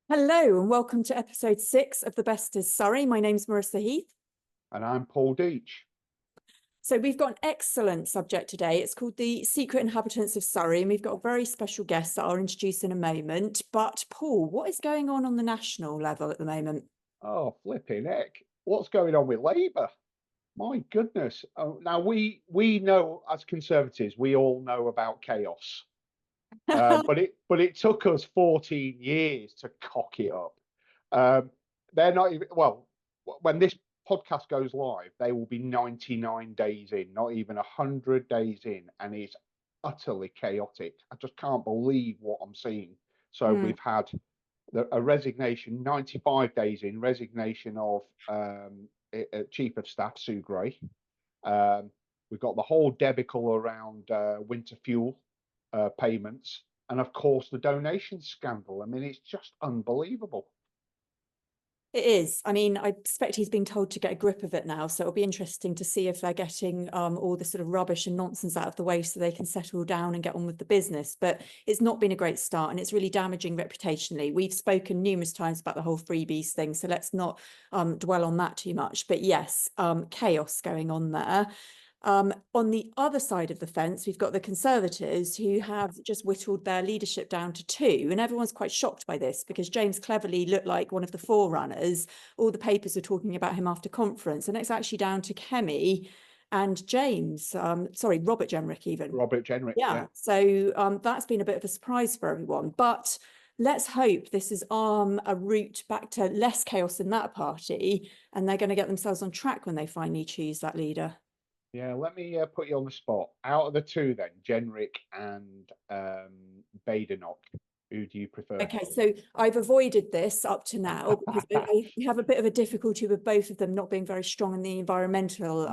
Hello and welcome to episode 6 of The Best is Surrey. My name's Marisa Heath. And I'm Paul Deach. So we've got an excellent subject today. It's called the Secret Inhabitants of Surrey, and we've got a very special guest that I'll introduce in a moment. But Paul, what is going on the national level at the moment? Oh, flipping heck. What's going on with Labour? My goodness. Now, we know as Conservatives, we all know about chaos. But it took us 14 years to cock it up. They're not even, well, when this podcast goes live, they will be 99 days in, not even 100 days in, and it's utterly chaotic. I just can't believe what I'm seeing. So we've had a resignation, 95 days in, resignation of Chief of Staff Sue Gray. We've got the whole debacle around winter fuel payments, and of course the donation scandal. I mean, it's just unbelievable. It is. I mean, I expect he's being told to get a grip of it now. So it'll be interesting to see if they're getting all the sort of rubbish and nonsense out of the way so they can settle down and get on with the business. But it's not been a great start, and it's really damaging reputationally. We've spoken numerous times about the whole freebies thing, so let's not dwell on that too much. But yes, chaos going on there. On the other side of the fence, we've got the Conservatives who have just whittled their leadership down to 2. And everyone's quite shocked by this because James Cleverly looked like one of the forerunners. All the papers were talking about him after conference, and it's actually down to Kemi and James. Robert Jenrick even. Robert Jenrick. Yeah. So that's been a bit of a surprise for everyone. But let's hope this is a route back to less chaos in that party, and they're going to get themselves on track when they finally choose that leader. Yeah, let me put you on the spot. Out of the 2 then, Jenrick and Badenoch, who do you prefer? Okay, so I've avoided this up to now because we have a bit of a difficulty with both of them not being very strong in the environmental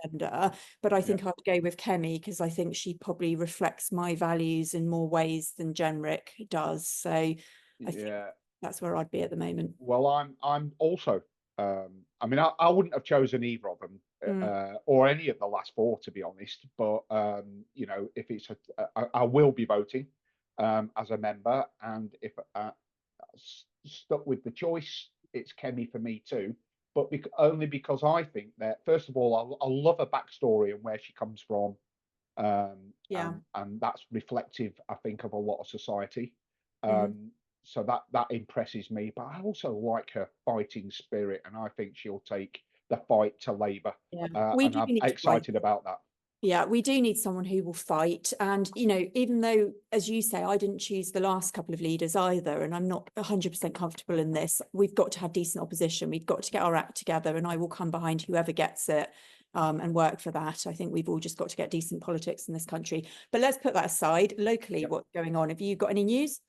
agenda. But I think I'd go with Kemi because I think she probably reflects my values in more ways than Jenrick does. So I think that's where I'd be at the moment. Well, I'm also. I mean, I wouldn't have chosen either of them or any of the last 4, to be honest. But you know, if it's I will be voting as a member, and if stuck with the choice, it's Kemi for me too. But only because I think that, first of all, I love her backstory and where she comes from. And that's reflective, I think, of a lot of society. So that impresses me. But I also like her fighting spirit, and I think she'll take the fight to Labour. And I'm excited about that. Yeah, we do need someone who will fight. And, you know, even though, as you say, I didn't choose the last couple of leaders either, and I'm not 100% comfortable in this, we've got to have decent opposition. We've got to get our act together, and I will come behind whoever gets it and work for that. I think we've all just got to get decent politics in this country. But let's put that aside. Locally, what's going on? Have you got any news?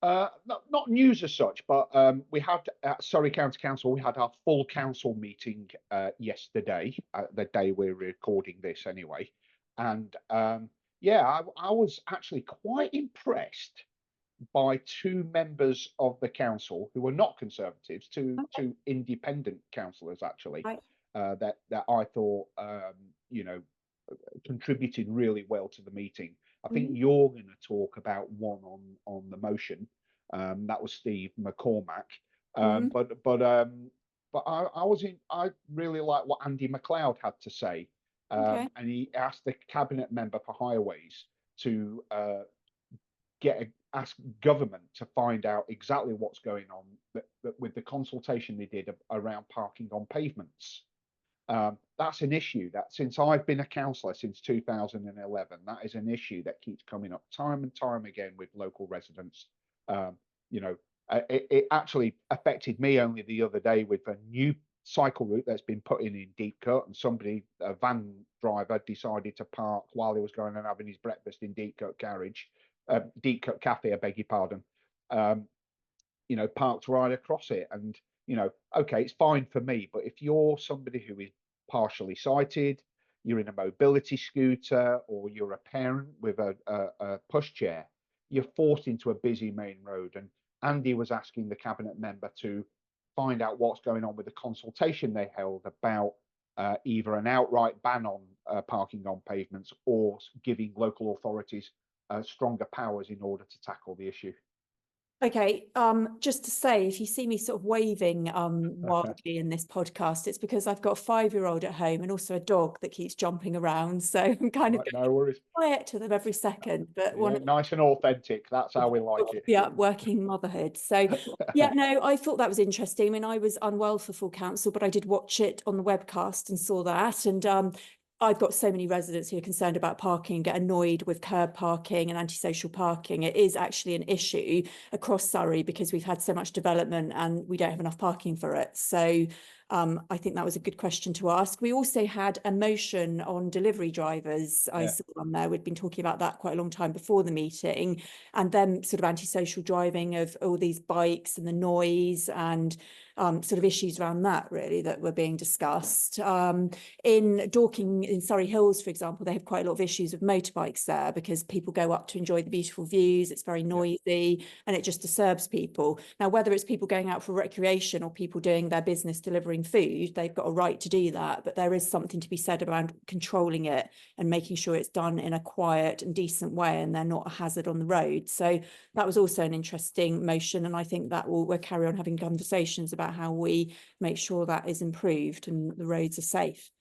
Not news as such, but we had at Surrey County Council, we had our full council meeting yesterday, the day we're recording this anyway. And yeah, I was actually quite impressed by 2 members of the council who were not Conservatives, two independent councillors actually, that I thought you know, contributed really well to the meeting. I think you're going to talk about one on the motion. That was Steve McCormack. But I really like what Andy MacLeod had to say. And he asked the cabinet member for highways to ask government to find out exactly what's going on with the consultation they did around parking on pavements. That's an issue that, since I've been a councillor since 2011, that is an issue that keeps coming up time and time again with local residents. You know, it actually affected me only the other day with a new cycle route that's been put in Deepcut, and a van driver, decided to park while he was going and having his breakfast in Deepcut Cafe, I beg your pardon. You know, parked right across it. And you know, okay, it's fine for me, but if you're somebody who is partially sighted, you're in a mobility scooter, or you're a parent with a pushchair, you're forced into a busy main road. And Andy was asking the cabinet member to find out what's going on with the consultation they held about either an outright ban on parking on pavements, or giving local authorities stronger powers in order to tackle the issue. Okay, just to say, if you see me sort of waving wildly in this podcast, it's because I've got a 5-year-old at home and also a dog that keeps jumping around. So I'm kind of Right, no worries. quiet to them every second, but Yeah, nice and authentic. That's how we like it. yeah, working motherhood. So yeah, no, I thought that was interesting. I mean, I was unwell for full council, but I did watch it on the webcast and saw that. And I've got so many residents who are concerned about parking, get annoyed with curb parking and antisocial parking. It is actually an issue across Surrey because we've had so much development and we don't have enough parking for it. So I think that was a good question to ask. We also had a motion on delivery drivers. I saw on there. We'd been talking about that quite a long time before the meeting, and then sort of antisocial driving of all these bikes and the noise and sort of issues around that really that were being discussed. In Dorking, in Surrey Hills, for example, they have quite a lot of issues with motorbikes there because people go up to enjoy the beautiful views. It's very noisy and it just disturbs people. Now, whether it's people going out for recreation or people doing their business delivering food, they've got a right to do that. But there is something to be said about controlling it and making sure it's done in a quiet and decent way and they're not a hazard on the road. So that was also an interesting motion. And I think that we'll carry on having conversations about how we make sure that is improved and the roads are safe.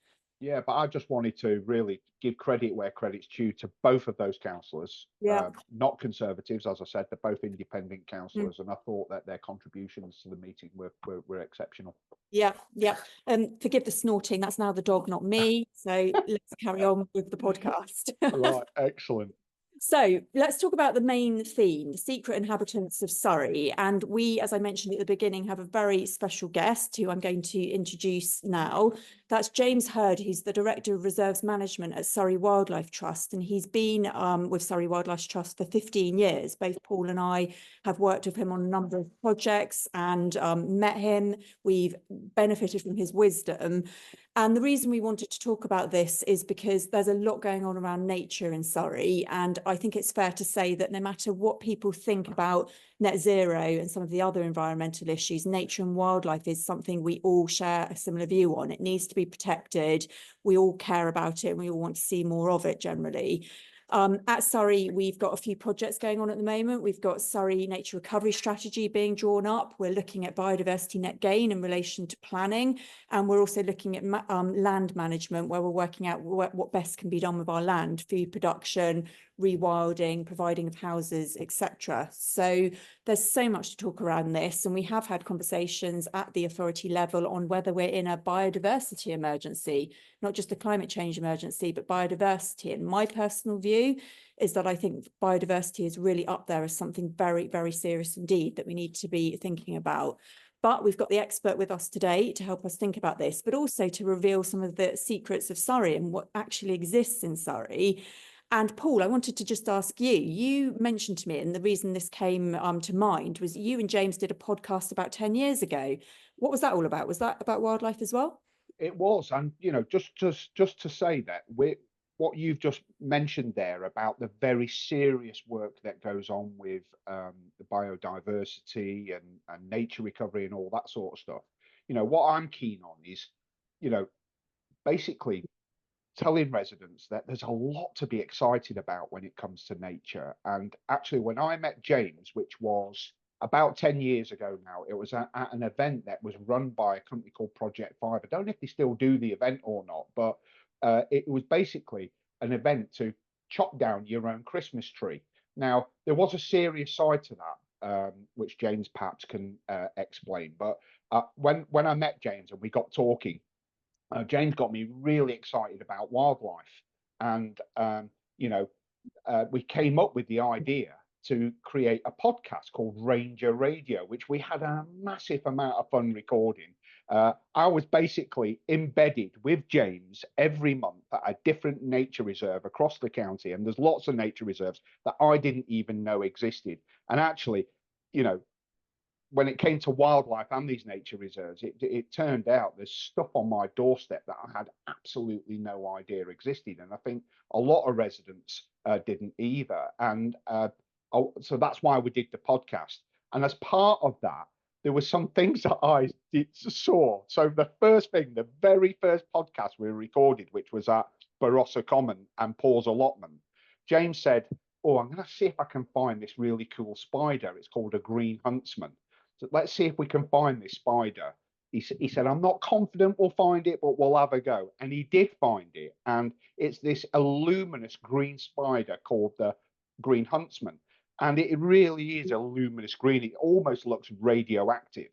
Yeah, but I just wanted to really give credit where credit's due to both of those councillors. Yeah. Not Conservatives, as I said, they're both independent councillors, and I thought that their contributions to the meeting were exceptional. Yeah, yeah. Forgive the snorting. That's now the dog, not me. So let's carry on with the podcast. Right, excellent. So let's talk about the main theme, the secret inhabitants of Surrey. And we, as I mentioned at the beginning, have a very special guest who I'm going to introduce now. That's James Hurd, who's the Director of Reserves Management at Surrey Wildlife Trust. And he's been with Surrey Wildlife Trust for 15 years. Both Paul and I have worked with him on a number of projects and met him. We've benefited from his wisdom. And the reason we wanted to talk about this is because there's a lot going on around nature in Surrey. And I think it's fair to say that no matter what people think about net zero and some of the other environmental issues, nature and wildlife is something we all share a similar view on. It needs to be protected. We all care about it and we all want to see more of it generally. At Surrey, we've got a few projects going on at the moment. We've got Surrey Nature Recovery Strategy being drawn up. We're looking at biodiversity net gain in relation to planning. And we're also looking at land management, where we're working out what best can be done with our land, food production, rewilding, providing of houses, etc. So there's so much to talk around this. And we have had conversations at the authority level on whether we're in a biodiversity emergency, not just a climate change emergency, but biodiversity. And my personal view is that I think biodiversity is really up there as something very, very serious indeed that we need to be thinking about. But we've got the expert with us today to help us think about this, but also to reveal some of the secrets of Surrey and what actually exists in Surrey. And Paul, I wanted to just ask you, you mentioned to me, and the reason this came to mind was you and James did a podcast about 10 years ago. What was that all about? Was that about wildlife as well? It was, and just to say that what you've just mentioned there about the very serious work that goes on with the biodiversity and nature recovery and all that sort of stuff. What I'm keen on is, basically telling residents that there's a lot to be excited about when it comes to nature. And actually, when I met James, which was about 10 years ago now, it was at an event that was run by a company called Project 5. I don't know if they still do the event or not, but it was basically an event to chop down your own Christmas tree. Now, there was a serious side to that, which James perhaps can explain. But when I met James and we got talking, James got me really excited about wildlife, and we came up with the idea to create a podcast called Ranger Radio, which we had a massive amount of fun recording. I was basically embedded with James every month at a different nature reserve across the county, and there's lots of nature reserves that I didn't even know existed. And actually, when it came to wildlife and these nature reserves, it turned out there's stuff on my doorstep that I had absolutely no idea existed. And I think a lot of residents didn't either. And so that's why we did the podcast. And as part of that, there were some things that I saw. So the very first podcast we recorded, which was at Barossa Common and Paul's allotment, James said, oh, I'm going to see if I can find this really cool spider. It's called a green huntsman. So let's see if we can find this spider. He said, I'm not confident we'll find it, but we'll have a go. And he did find it. And it's this luminous green spider called the green huntsman. And it really is a luminous green. It almost looks radioactive.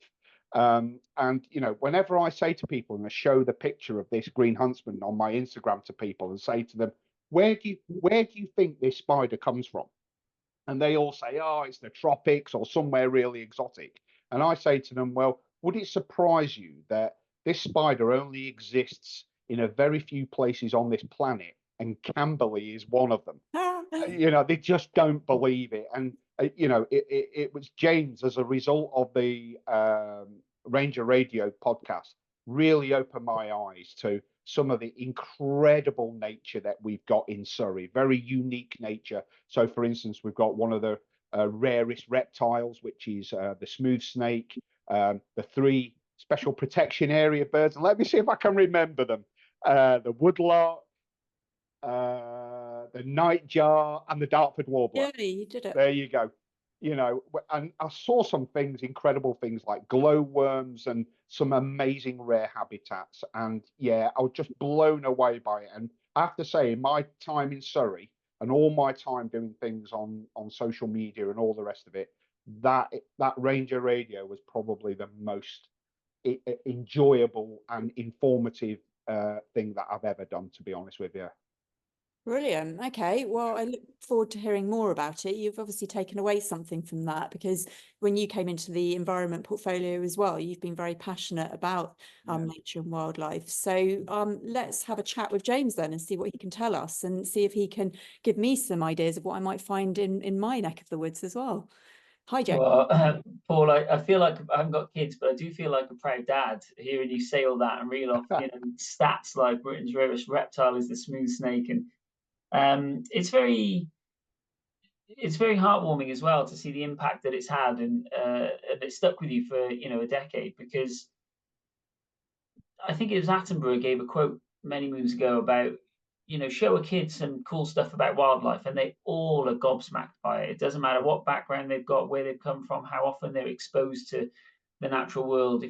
And you know, whenever I say to people and I show the picture of this green huntsman on my Instagram to people and say to them, where do you think this spider comes from? And they all say, oh, it's the tropics or somewhere really exotic. And I say to them, well, would it surprise you that this spider only exists in a very few places on this planet, and Camberley is one of them? You know, they just don't believe it. And you know, it was James, as a result of the Ranger Radio podcast, really opened my eyes to some of the incredible nature that we've got in Surrey, very unique nature. So, for instance, we've got one of the rarest reptiles, which is the smooth snake, the 3 special protection area birds, and let me see if I can remember them: the woodlark, the nightjar, and the Dartford warbler. Yeah, you did it. There you go. You know, and I saw some things, incredible things like glowworms and some amazing rare habitats. And yeah, I was just blown away by it. And I have to say, in my time in Surrey and all my time doing things on social media and all the rest of it, that Ranger Radio was probably the most enjoyable and informative thing that I've ever done, to be honest with you. Brilliant. Okay. Well, I look forward to hearing more about it. You've obviously taken away something from that, because when you came into the environment portfolio as well, you've been very passionate about nature and wildlife. So let's have a chat with James then and see what he can tell us, and see if he can give me some ideas of what I might find in my neck of the woods as well. Hi, James. Well, Paul, I feel like I haven't got kids, but I do feel like a proud dad hearing you say all that and reel off, you know, stats like Britain's rarest reptile is the smooth snake, and it's very heartwarming as well to see the impact that it's had, and it stuck with you for, you know, a decade, because I think it was Attenborough gave a quote many moons ago about, you know, show a kid some cool stuff about wildlife and they all are gobsmacked by it. It doesn't matter what background they've got, where they've come from, how often they're exposed to the natural world.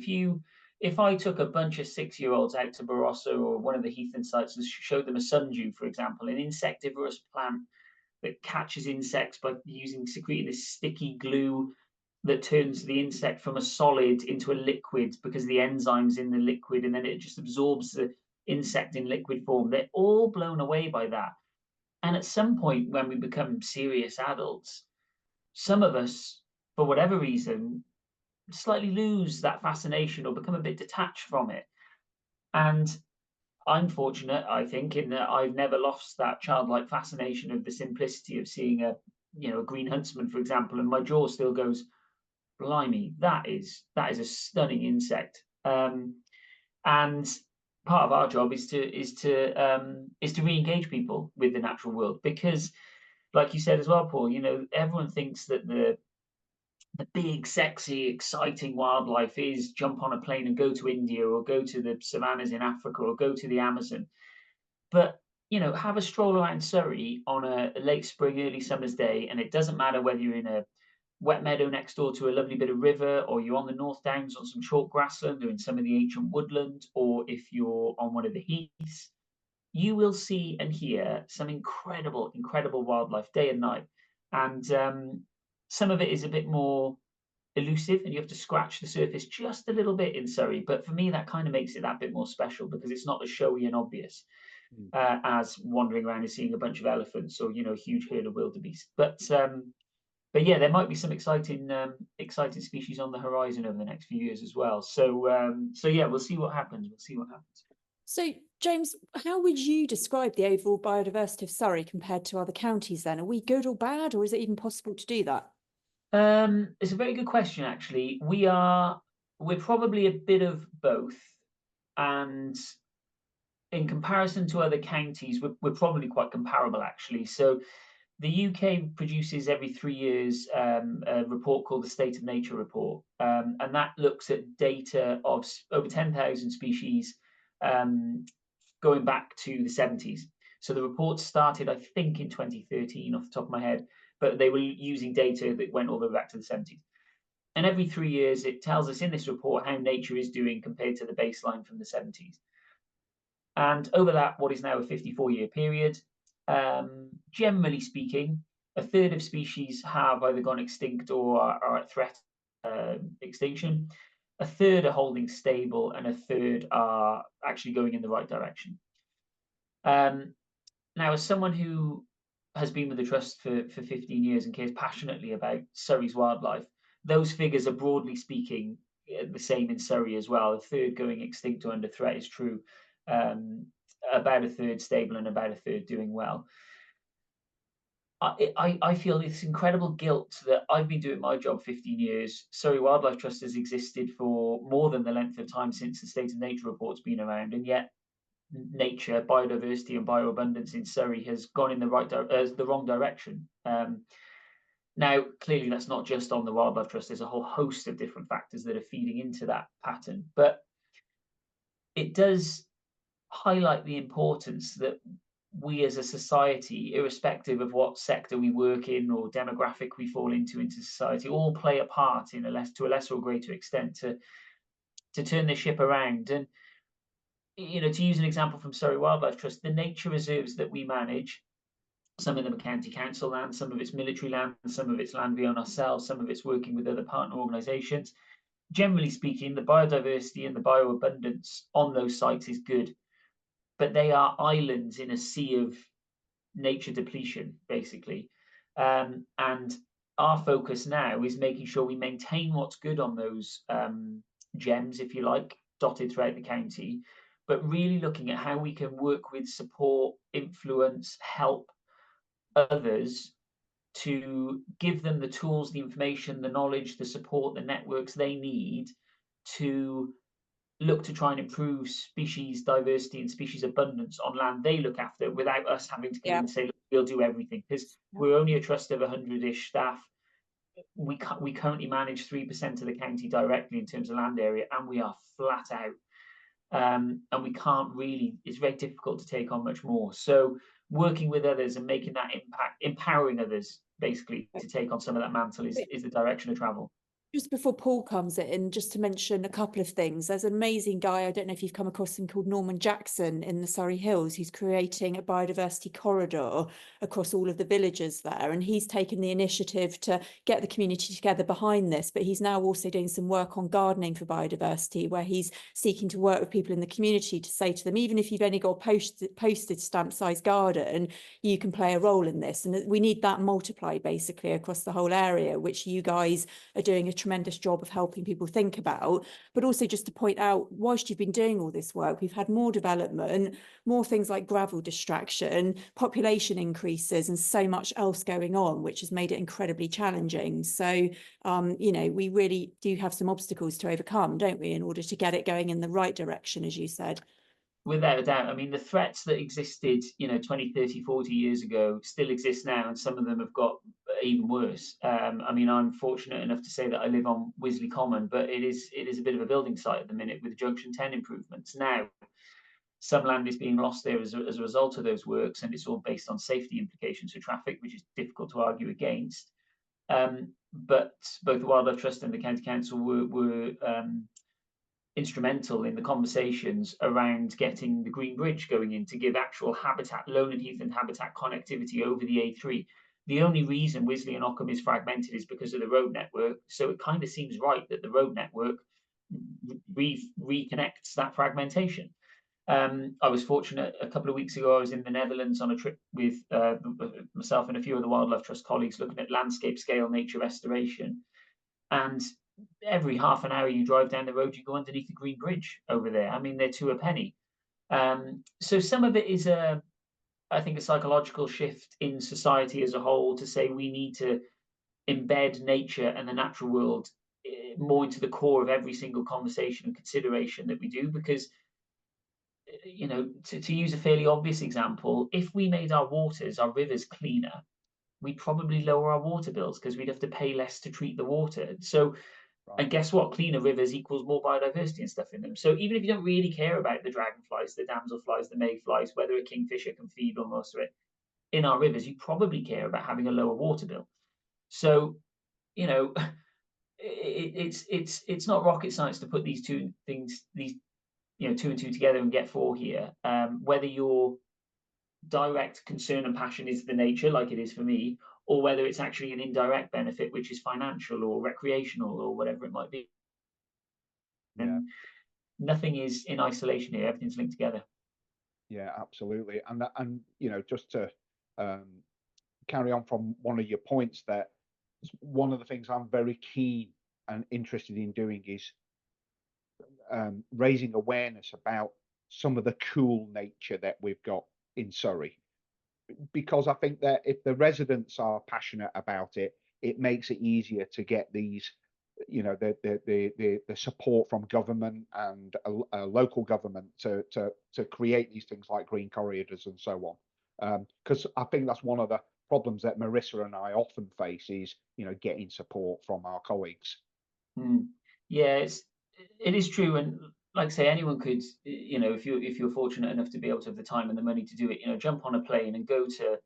If I took a bunch of 6-year-olds out to Barossa or one of the Heath sites and showed them a sundew, for example, an insectivorous plant that catches insects by secreting this sticky glue that turns the insect from a solid into a liquid because the enzymes in the liquid, and then it just absorbs the insect in liquid form. They're all blown away by that. And at some point, when we become serious adults, some of us, for whatever reason, slightly lose that fascination or become a bit detached from it. And I'm fortunate, I think, in that I've never lost that childlike fascination of the simplicity of seeing a green huntsman, for example, and my jaw still goes, blimey, that is a stunning insect. And part of our job is to re-engage people with the natural world, because, like you said as well, Paul, you know, everyone thinks that the big, sexy, exciting wildlife is jump on a plane and go to India or go to the savannas in Africa or go to the Amazon. But, you know, have a stroll around Surrey on a late spring, early summer's day, and it doesn't matter whether you're in a wet meadow next door to a lovely bit of river, or you're on the North Downs on some chalk grassland or in some of the ancient woodland, or if you're on one of the heaths, you will see and hear some incredible, incredible wildlife day and night. And some of it is a bit more elusive and you have to scratch the surface just a little bit in Surrey. But for me, that kind of makes it that bit more special, because it's not as showy and obvious as wandering around and seeing a bunch of elephants or, you know, a huge herd of wildebeest. But yeah, there might be some exciting species on the horizon over the next few years as well. So yeah, we'll see what happens. So, James, how would you describe the overall biodiversity of Surrey compared to other counties then? Are we good or bad, or is it even possible to do that? It's a very good question, actually. We're probably a bit of both. And in comparison to other counties, we're probably quite comparable, actually. So the UK produces every 3 years a report called the State of Nature Report, and that looks at data of over 10,000 species going back to the 70s. So the report started, I think, in 2013 off the top of my head, but they were using data that went all the way back to the 70s. And every 3 years, it tells us in this report how nature is doing compared to the baseline from the 70s. And over that, what is now a 54-year period, generally speaking, a third of species have either gone extinct or are at threat extinction. A third are holding stable, and a third are actually going in the right direction. Now, as someone who has been with the Trust for 15 years and cares passionately about Surrey's wildlife, those figures are broadly speaking the same in Surrey as well. A third going extinct or under threat is true. About a third stable and about a third doing well. I feel this incredible guilt that I've been doing my job 15 years. Surrey Wildlife Trust has existed for more than the length of time since the State of Nature report's been around, and yet nature, biodiversity, and bioabundance in Surrey has gone in the wrong direction. Now, clearly, that's not just on the Wildlife Trust. There's a whole host of different factors that are feeding into that pattern, but it does highlight the importance that we as a society, irrespective of what sector we work in or demographic we fall into society, all play a part to a lesser or greater extent to turn the ship around. And to use an example from Surrey Wildlife Trust, the nature reserves that we manage, some of them are county council land, some of it's military land, some of it's land we own ourselves, some of it's working with other partner organisations. Generally speaking, the biodiversity and the bioabundance on those sites is good, but they are islands in a sea of nature depletion, basically. And our focus now is making sure we maintain what's good on those gems, if you like, dotted throughout the county, but really looking at how we can work with, support, influence, help others to give them the tools, the information, the knowledge, the support, the networks they need to look to try and improve species diversity and species abundance on land they look after, without us having to come in and say, look, we'll do everything, because we're only a trust of 100-ish staff. We currently manage 3% of the county directly in terms of land area, and we are flat out. And we can't really, it's very difficult to take on much more. So working with others and making that impact, empowering others basically to take on some of that mantle is the direction of travel. Just before Paul comes in, just to mention a couple of things. There's an amazing guy, I don't know if you've come across him, called Norman Jackson in the Surrey Hills, who's creating a biodiversity corridor across all of the villages there. And he's taken the initiative to get the community together behind this, but he's now also doing some work on gardening for biodiversity, where he's seeking to work with people in the community to say to them, even if you've only got a postage stamp size garden, you can play a role in this. And we need that multiplied basically across the whole area, which you guys are doing a tremendous job of helping people think about. But also just to point out, whilst you've been doing all this work, we've had more development, more things like gravel distraction, population increases, and so much else going on, which has made it incredibly challenging. So, we really do have some obstacles to overcome, don't we, in order to get it going in the right direction, as you said. Without a doubt. I mean, the threats that existed, 20, 30, 40 years ago still exist now, and some of them have got even worse. I mean, I'm fortunate enough to say that I live on Wisley Common, but it is a bit of a building site at the minute with Junction 10 improvements. Now, some land is being lost there as a result of those works, and it's all based on safety implications for traffic, which is difficult to argue against. But both the Wildlife Trust and the County Council were instrumental in the conversations around getting the Green Bridge going in to give actual habitat, Lone and Heath and habitat connectivity over the A3. The only reason Wisley and Ockham is fragmented is because of the road network. So it kind of seems right that the road network reconnects that fragmentation. I was fortunate a couple of weeks ago, I was in the Netherlands on a trip with myself and a few of the Wildlife Trust colleagues looking at landscape scale nature restoration. And every half an hour you drive down the road, you go underneath the Green Bridge over there. I mean, they're to a penny. So some of it is I think, a psychological shift in society as a whole to say we need to embed nature and the natural world more into the core of every single conversation and consideration that we do. Because, to use a fairly obvious example, if we made our waters, our rivers cleaner, we'd probably lower our water bills because we'd have to pay less to treat the water. So And guess what? Cleaner rivers equals more biodiversity and stuff in them. So even if you don't really care about the dragonflies, the damselflies, the mayflies, whether a kingfisher can feed on most of it in our rivers, you probably care about having a lower water bill. So, you know, it's not rocket science to put these two things, these, you know, two and two together and get four here. Whether your direct concern and passion is the nature, like it is for me, or whether it's actually an indirect benefit, which is financial or recreational or whatever it might be. Yeah. And nothing is in isolation here. Everything's linked together. Yeah, absolutely. And you know, just to carry on from one of your points, that one of the things I'm very keen and interested in doing is raising awareness about some of the cool nature that we've got in Surrey, because I think that if the residents are passionate about it, it makes it easier to get these, you know, the support from government and local government to create these things like green corridors and so on. Because I think that's one of the problems that Marisa and I often face is, you know, getting support from our colleagues. Yeah, it is true, and like I say, anyone could, you know, if you're fortunate enough to be able to have the time and the money to do it, you know, jump on a plane and go to,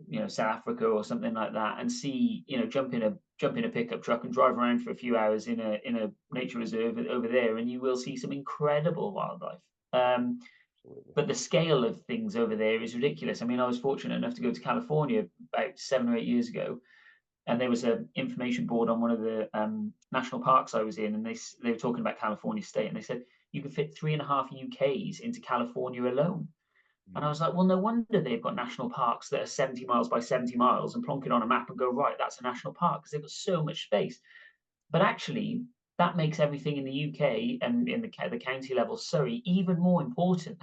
you know, South Africa or something like that, and see, you know, jump in a pickup truck and drive around for a few hours in a nature reserve over there, and you will see some incredible wildlife. But the scale of things over there is ridiculous. I mean, I was fortunate enough to go to California about 7 or 8 years ago, and there was an information board on one of the national parks I was in, and they were talking about California State, and they said you could fit 3.5 UKs into California alone. And I was like, well, no wonder they've got national parks that are 70 miles by 70 miles, and plonk it on a map and go, right, that's a national park, because they've got so much space. But actually, that makes everything in the UK and in the county level, Surrey, even more important.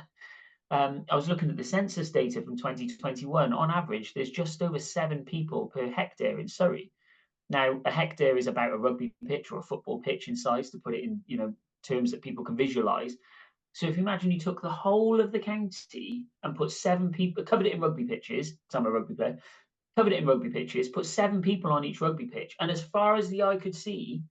I was looking at the census data from 2021. On average, there's just over 7 people per hectare in Surrey. Now, a hectare is about a rugby pitch or a football pitch in size, to put it in, you know, terms that people can visualize. So if you imagine you took the whole of the county and put 7 people, covered it in rugby pitches, because I'm a rugby player, covered it in rugby pitches, put 7 people on each rugby pitch, and as far as the eye could see,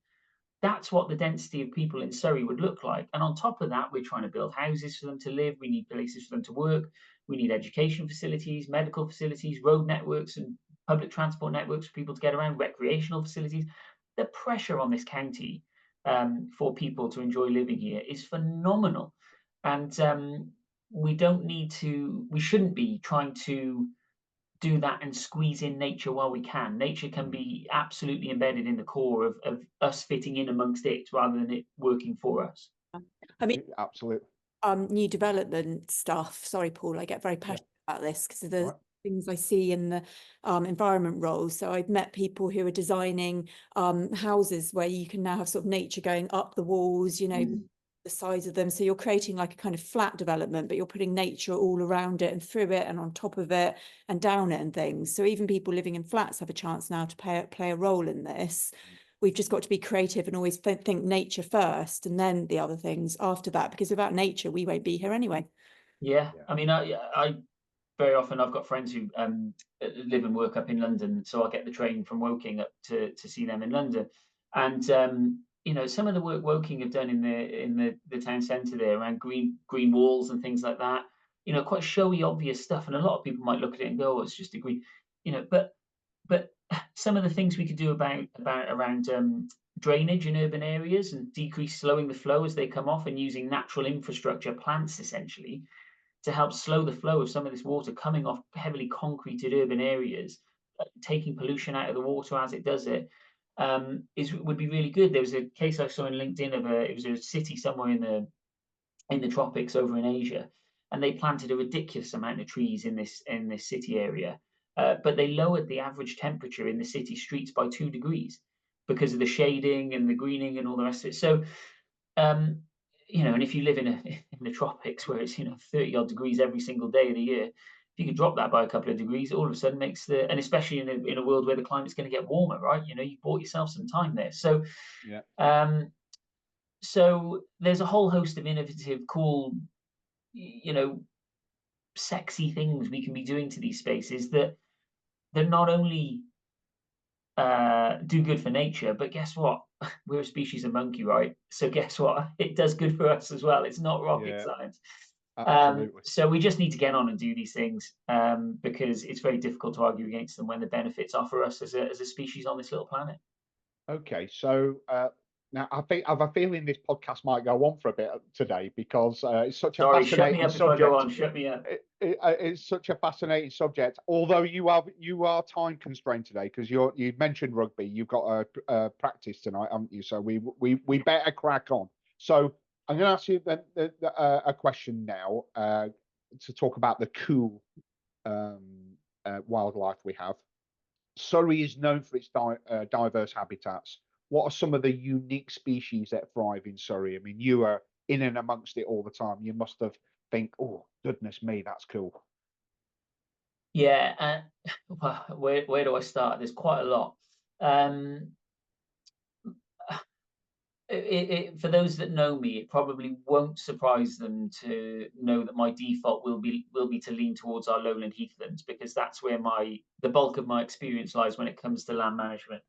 that's what the density of people in Surrey would look like. And on top of that, we're trying to build houses for them to live. We need places for them to work. We need education facilities, medical facilities, road networks and public transport networks for people to get around, recreational facilities. The pressure on this county for people to enjoy living here is phenomenal. And we shouldn't be trying to do that and squeeze in nature while we can. Nature can be absolutely embedded in the core of us fitting in amongst it rather than it working for us. I mean, absolutely. New development stuff. Sorry, Paul, I get very passionate about this because of the things I see in the environment roles. So I've met people who are designing houses where you can now have sort of nature going up the walls, you know, the size of them. So you're creating like a kind of flat development, but you're putting nature all around it and through it and on top of it and down it and things. So even people living in flats have a chance now to play a role in this. We've just got to be creative and always think nature first and then the other things after that, because without nature, we won't be here anyway. Yeah. I mean, I very often, I've got friends who live and work up in London, so I get the train from Woking up to see them in London. And you know, some of the work Woking have done in the town centre there around green walls and things like that, you know, quite showy, obvious stuff. And a lot of people might look at it and go, oh, it's just a green, you know, but some of the things we could do around drainage in urban areas and slowing the flow as they come off, and using natural infrastructure, plants essentially, to help slow the flow of some of this water coming off heavily concreted urban areas, taking pollution out of the water as it does it, would be really good. There was a case I saw on LinkedIn of it was a city somewhere in the tropics over in Asia, and they planted a ridiculous amount of trees in this city area, but they lowered the average temperature in the city streets by 2 degrees because of the shading and the greening and all the rest of it. So you know, and if you live in the tropics where it's, you know, 30 odd degrees every single day of the year, if you could drop that by a couple of degrees, all of a sudden and especially in a world where the climate's going to get warmer, right? You know, you bought yourself some time there. So so there's a whole host of innovative, cool, you know, sexy things we can be doing to these spaces that not only do good for nature, but guess what? We're a species of monkey, right? So guess what? It does good for us as well. It's not rocket Yeah, science. absolutely. So we just need to get on and do these things, because it's very difficult to argue against them when the benefits offer us as a species on this little planet. Okay, so now I have a feeling this podcast might go on for a bit today because it's such a Sorry, shut me fascinating up if I go subject. on. Shut me up. It's such a fascinating subject. Although you are time constrained today because you mentioned rugby. You've got a practice tonight, haven't you? So we better crack on. So I'm going to ask you a question now to talk about the cool wildlife we have. Surrey is known for its diverse habitats. What are some of the unique species that thrive in Surrey? I mean, you are in and amongst it all the time. You must have think, oh, goodness me, that's cool. Yeah, well, where do I start? There's quite a lot. For those that know me, it probably won't surprise them to know that my default will be to lean towards our lowland heathlands, because that's where the bulk of my experience lies when it comes to land management.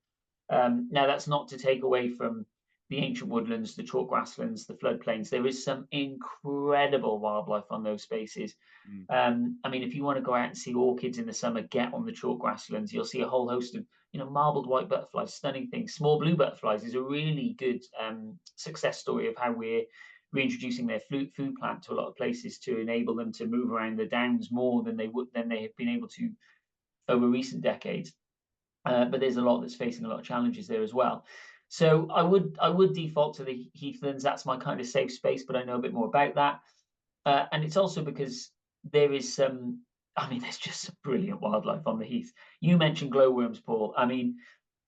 Now, that's not to take away from the ancient woodlands, the chalk grasslands, the floodplains. There is some incredible wildlife on those spaces. I mean, if you want to go out and see orchids in the summer, get on the chalk grasslands. You'll see a whole host of, marbled white butterflies, stunning things. Small blue butterflies is a really good success story of how we're reintroducing their food plant to a lot of places to enable them to move around the downs more than they have been able to over recent decades. But there's a lot that's facing a lot of challenges there as well. So I would default to the heathlands. That's my kind of safe space, but I know a bit more about that. And it's also because there is there's just some brilliant wildlife on the heath. You mentioned glowworms, Paul. I mean,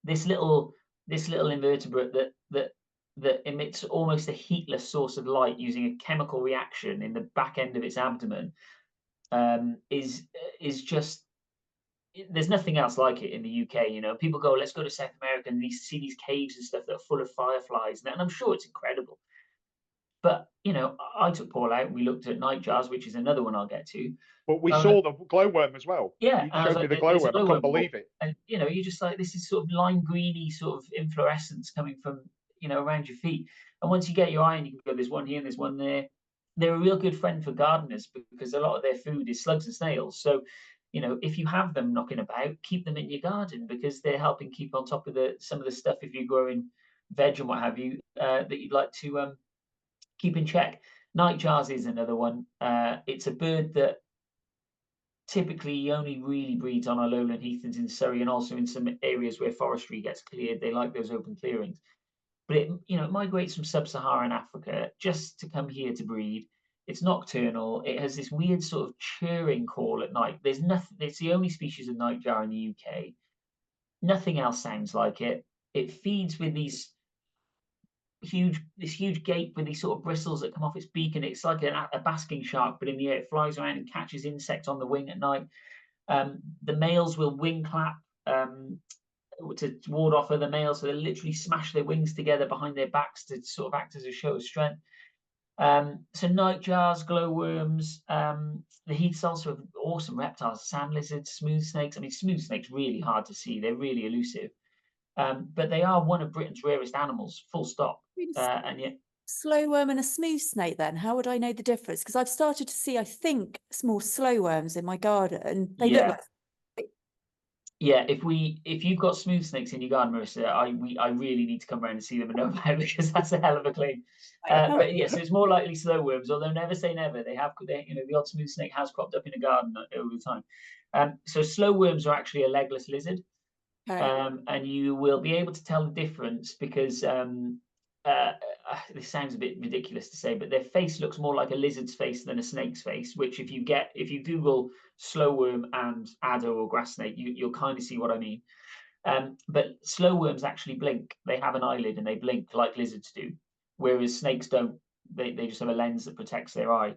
this little invertebrate that emits almost a heatless source of light using a chemical reaction in the back end of its abdomen is just, there's nothing else like it in the UK. People go, let's go to South America and see these caves and stuff that are full of fireflies, and I'm sure it's incredible. But I took Paul out and we looked at nightjars, which is another one I'll get to. But we saw the glowworm as well. Yeah, You and I was showed me like, the there's a glowworm. I couldn't glowworm, believe it. and you're just like, this is sort of lime greeny sort of inflorescence coming from around your feet. And once you get your eye and you can go, there's one here and there's one there. They're a real good friend for gardeners because a lot of their food is slugs and snails. So if you have them knocking about, keep them in your garden because they're helping keep on top of some of the stuff, if you're growing veg and what have you, that you'd like to keep in check. Nightjars is another one. It's a bird that typically only really breeds on our lowland heathlands in Surrey and also in some areas where forestry gets cleared. They like those open clearings. But it migrates from sub-Saharan Africa just to come here to breed. It's nocturnal. It has this weird sort of churring call at night. There's nothing. It's the only species of nightjar in the UK. Nothing else sounds like it. It feeds with this huge gape with these sort of bristles that come off its beak, and it's like a basking shark, but in the air. It flies around and catches insects on the wing at night. The males will wing clap to ward off other males, so they literally smash their wings together behind their backs to sort of act as a show of strength. So nightjars, glowworms, the heaths also have awesome reptiles, sand lizards, smooth snakes. I mean, smooth snakes really hard to see. They're really elusive. But they are one of Britain's rarest animals, full stop. And yet, Slow worm and a smooth snake, then how would I know the difference? Because I've started to see, I think, small slow worms in my garden. They look like, if you've got smooth snakes in your garden, Marisa, I really need to come around and see them and know about it because that's a hell of a claim. But yes, it's more likely slow worms, although never say never. The odd smooth snake has cropped up in a garden over time. So slow worms are actually a legless lizard. And you will be able to tell the difference because this sounds a bit ridiculous to say, but their face looks more like a lizard's face than a snake's face, which if you Google slow worm and adder or grass snake, you'll kind of see what I mean. But slow worms actually blink. They have an eyelid and they blink like lizards do, whereas snakes don't. They just have a lens that protects their eye.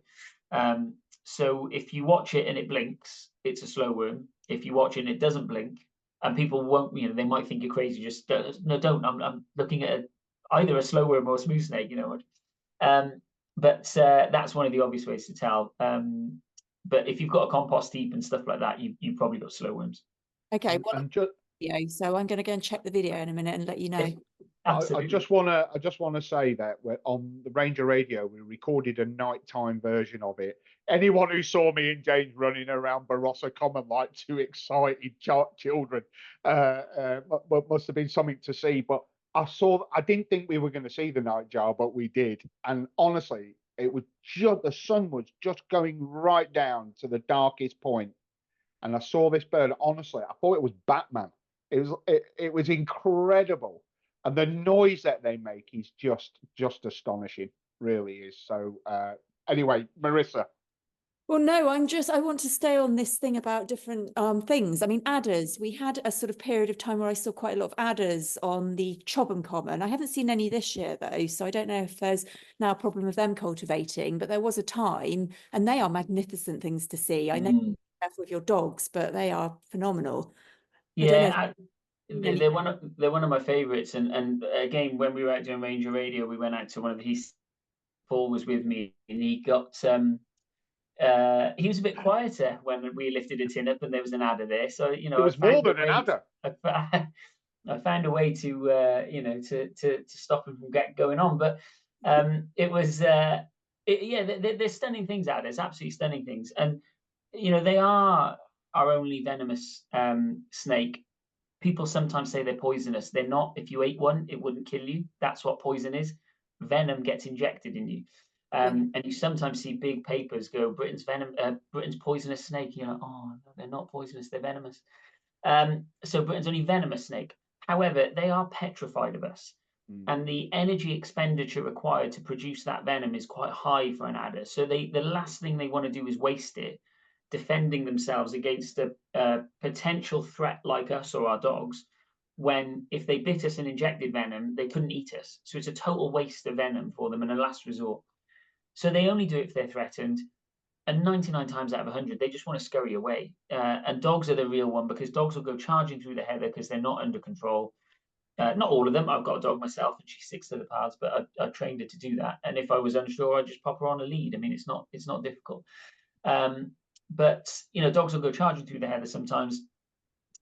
So if you watch it and it blinks, it's a slow worm. If you watch it and it doesn't blink, and people won't, they might think you're crazy. Just no, don't. I'm looking at either a slow worm or a smooth snake. But that's one of the obvious ways to tell. But if you've got a compost heap and stuff like that, you've probably got slow worms. okay. And video, so I'm going to go and check the video in a minute and let you know. I Absolutely. just want to say that we're on the Ranger Radio, we recorded a nighttime version of it. Anyone who saw me and James running around Barossa Common like two excited children must have been something to see. But I didn't think we were going to see the nightjar, but we did. And honestly, it was just, the sun was just going right down to the darkest point, and I saw this bird. Honestly, I thought it was Batman. It was incredible, and the noise that they make is just astonishing. Really is. So anyway, Marisa. Well, no, I want to stay on this thing about different things. I mean, adders, we had a sort of period of time where I saw quite a lot of adders on the Chobham Common. I haven't seen any this year though, so I don't know if there's now a problem with them cultivating, but there was a time, and they are magnificent things to see. I know you're careful with your dogs, but they are phenomenal. I don't know Yeah, if they're one of my favourites. And again, when we were out doing Ranger Radio, we went out to one of the Heath. Paul was with me, and he got he was a bit quieter when we lifted a tin up and there was an adder there. So, you know, It was more than an adder. I found a way to, you know, to stop him from going on. But it was, yeah, they're stunning things out there. It's absolutely stunning things. And, you know, they are our only venomous snake. People sometimes say they're poisonous. They're not. If you ate one, it wouldn't kill you. That's what poison is. Venom gets injected in you. And you sometimes see big papers go, Britain's poisonous snake. You're like, oh, no, they're not poisonous, they're venomous. So Britain's only venomous snake. However, they are petrified of us. And the energy expenditure required to produce that venom is quite high for an adder. So the last thing they want to do is waste it defending themselves against a potential threat like us or our dogs, when if they bit us and injected venom, they couldn't eat us. So it's a total waste of venom for them and a last resort. So they only do it if they're threatened. And 99 times out of 100, they just want to scurry away. And dogs are the real one, because dogs will go charging through the heather because they're not under control. Not all of them. I've got a dog myself and she sticks to the paths, but I trained her to do that. And if I was unsure, I'd just pop her on a lead. I mean, it's not difficult. But, you know, dogs will go charging through the heather sometimes.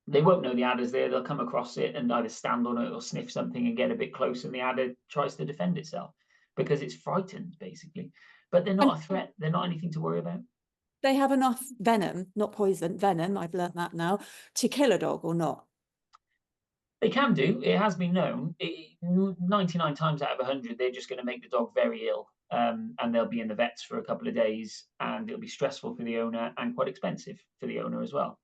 They won't know the adder's there. They'll come across it and either stand on it or sniff something and get a bit close, and the adder tries to defend itself because it's frightened, basically. But they're not a threat. They're not anything to worry about. they have enough venom, not poison, venom, I've learned that now, to kill a dog or not. They can do. It has been known. 99 times out of 100, they're just going to make the dog very ill. And they'll be in the vets for a couple of days, and it'll be stressful for the owner and quite expensive for the owner as well.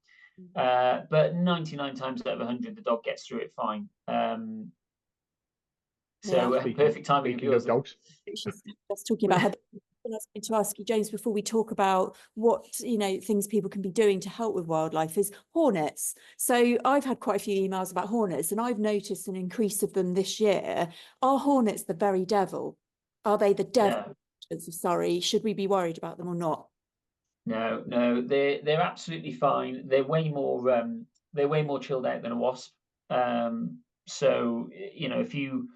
But 99 times out of 100, the dog gets through it fine. Perfect timing of yours. Dogs. She's just talking about her. I was going to ask you, James, before we talk about what, you know, things people can be doing to help with wildlife, is hornets. So I've had quite a few emails about hornets, and I've noticed an increase of them this year. Are hornets the very devil? Are they the devil of Surrey? Should we be worried about them or not? No, they're absolutely fine. They're way more chilled out than a wasp. So, you know, if you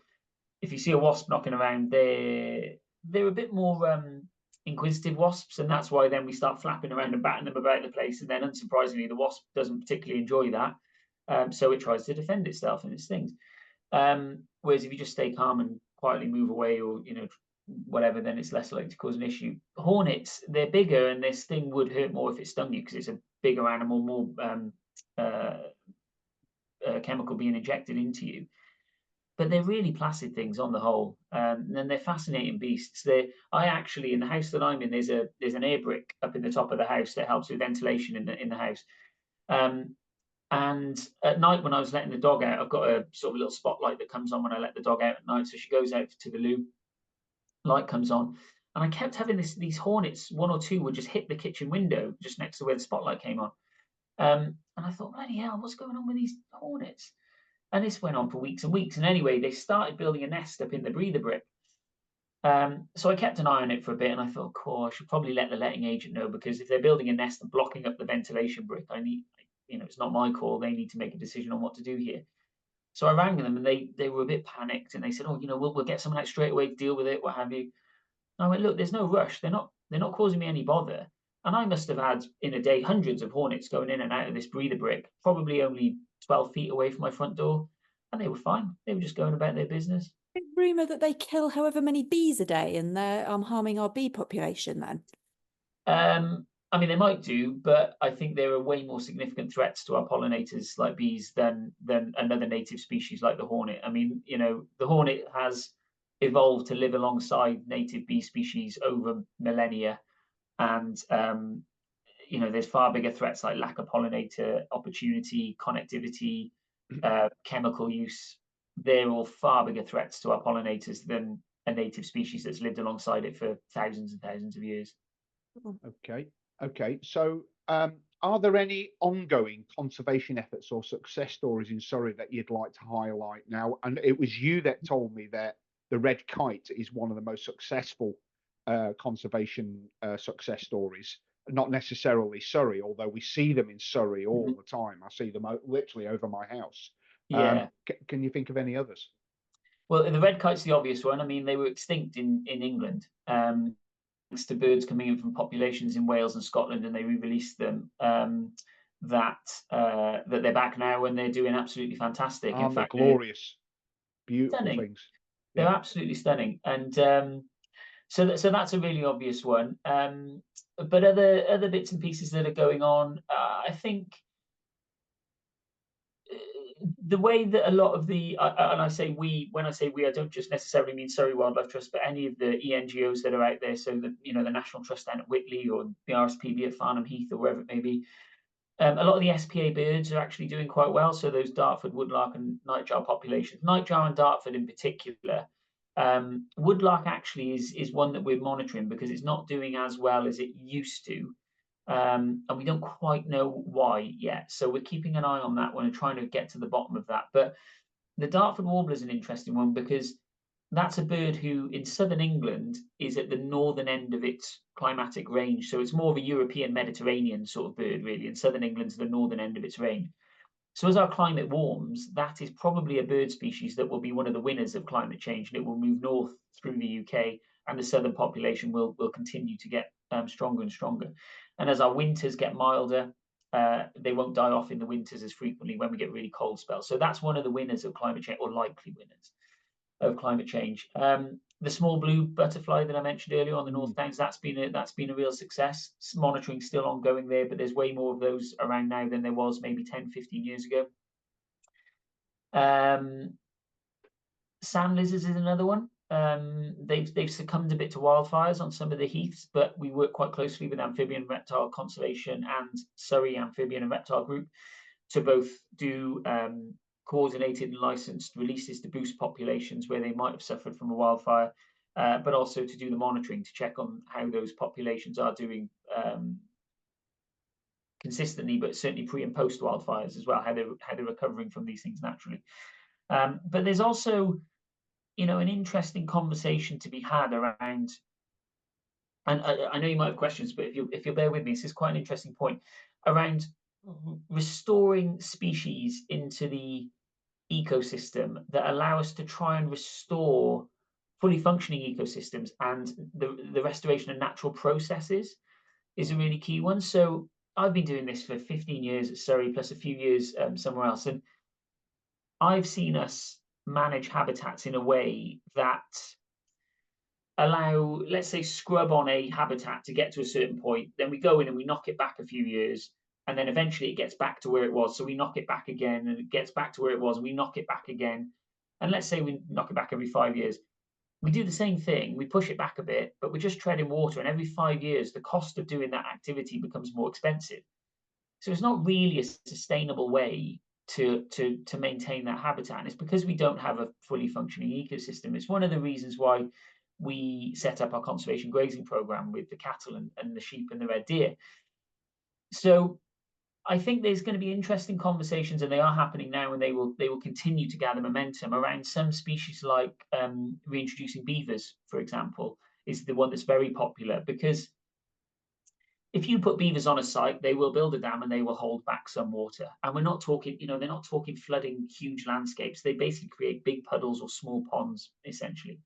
see a wasp knocking around, they're a bit more inquisitive wasps, and that's why then we start flapping around and batting them about the place, and then unsurprisingly, the wasp doesn't particularly enjoy that, so it tries to defend itself and its things. Whereas if you just stay calm and quietly move away, or, you know, whatever, then it's less likely to cause an issue. Hornets, they're bigger, and their sting would hurt more if it stung you, because it's a bigger animal, more chemical being injected into you. But they're really placid things on the whole, and they're fascinating beasts. I actually, in the house that I'm in, there's an air brick up in the top of the house that helps with ventilation in the house. And at night, when I was letting the dog out, I've got a sort of little spotlight that comes on when I let the dog out at night. So she goes out to the loo, light comes on, and I kept having these hornets. One or two would just hit the kitchen window just next to where the spotlight came on. And I thought, bloody hell, what's going on with these hornets? And this went on for weeks and weeks. And anyway, they started building a nest up in the breather brick. So I kept an eye on it for a bit, and I thought, cool, I should probably let the letting agent know, because if they're building a nest and blocking up the ventilation brick, it's not my call. They need to make a decision on what to do here. So I rang them, and they were a bit panicked, and they said, oh, you know, we'll get someone out straight away to deal with it, what have you. And I went, look, there's no rush. They're not causing me any bother. And I must have had in a day hundreds of hornets going in and out of this breather brick. Probably only 12 feet away from my front door, and they were fine. They were just going about their business. Rumour that they kill however many bees a day and they're harming our bee population then. I mean, they might do, but I think there are way more significant threats to our pollinators like bees than another native species like the hornet. I mean, you know, the hornet has evolved to live alongside native bee species over millennia, and you know, there's far bigger threats like lack of pollinator opportunity, connectivity, chemical use. They're all far bigger threats to our pollinators than a native species that's lived alongside it for thousands and thousands of years. Okay. So, are there any ongoing conservation efforts or success stories in Surrey that you'd like to highlight now? And it was you that told me that the red kite is one of the most successful conservation success stories. Not necessarily Surrey, although we see them in Surrey all the time. I see them literally over my house. Yeah. Can you think of any others? Well, the red kite's the obvious one. I mean, they were extinct in England, thanks to birds coming in from populations in Wales and Scotland, and they re-released them. That they're back now, and they're doing absolutely fantastic. In fact, glorious, beautiful stunning. things. They're absolutely stunning, and so that's a really obvious one. But other bits and pieces that are going on, I think the way that a lot of the and I say we, when I say we, I don't just necessarily mean Surrey Wildlife Trust, but any of the ENGOs that are out there. So the, you know, the National Trust down at Whitley, or the RSPB at Farnham Heath, or wherever it may be. A lot of the SPA birds are actually doing quite well. So those Dartford woodlark and nightjar populations, nightjar and Dartford in particular. Woodlark actually is one that we're monitoring because it's not doing as well as it used to. And we don't quite know why yet. So we're keeping an eye on that one and trying to get to the bottom of that. But the Dartford warbler is an interesting one because that's a bird who in southern England is at the northern end of its climatic range. So it's more of a European Mediterranean sort of bird, really. And southern England's the northern end of its range. So as our climate warms, that is probably a bird species that will be one of the winners of climate change, and it will move north through the UK, and the southern population will continue to get stronger and stronger. And as our winters get milder, they won't die off in the winters as frequently when we get really cold spells. So that's one of the winners of climate change, or likely winners of climate change. The small blue butterfly that I mentioned earlier on the North Downs, that's been a real success. Monitoring still ongoing there, but there's way more of those around now than there was maybe 10, 15 years ago. Sand lizards is another one. They've succumbed a bit to wildfires on some of the heaths, but we work quite closely with Amphibian Reptile Conservation and Surrey Amphibian and Reptile Group to both do coordinated and licensed releases to boost populations where they might have suffered from a wildfire, but also to do the monitoring to check on how those populations are doing consistently, but certainly pre and post wildfires as well, how they're recovering from these things naturally. But there's also, you know, an interesting conversation to be had around, and I know you might have questions, but if you'll bear with me, this is quite an interesting point around restoring species into the ecosystem that allow us to try and restore fully functioning ecosystems, and the restoration of natural processes is a really key one. So I've been doing this for 15 years at Surrey, plus a few years somewhere else, and I've seen us manage habitats in a way that allow, let's say, scrub on a habitat to get to a certain point, then we go in and we knock it back a few years, and then eventually it gets back to where it was. So we knock it back again, and it gets back to where it was, and we knock it back again. And let's say we knock it back every 5 years. We do the same thing, we push it back a bit, but we're just treading water. And every 5 years, the cost of doing that activity becomes more expensive. So it's not really a sustainable way to maintain that habitat. And it's because we don't have a fully functioning ecosystem. It's one of the reasons why we set up our conservation grazing program with the cattle and the sheep and the red deer. So I think there's going to be interesting conversations, and they are happening now, and they will continue to gather momentum around some species, like reintroducing beavers, for example, is the one that's very popular, because if you put beavers on a site, they will build a dam and they will hold back some water. And we're not talking, you know, they're not talking flooding huge landscapes. They basically create big puddles or small ponds, essentially.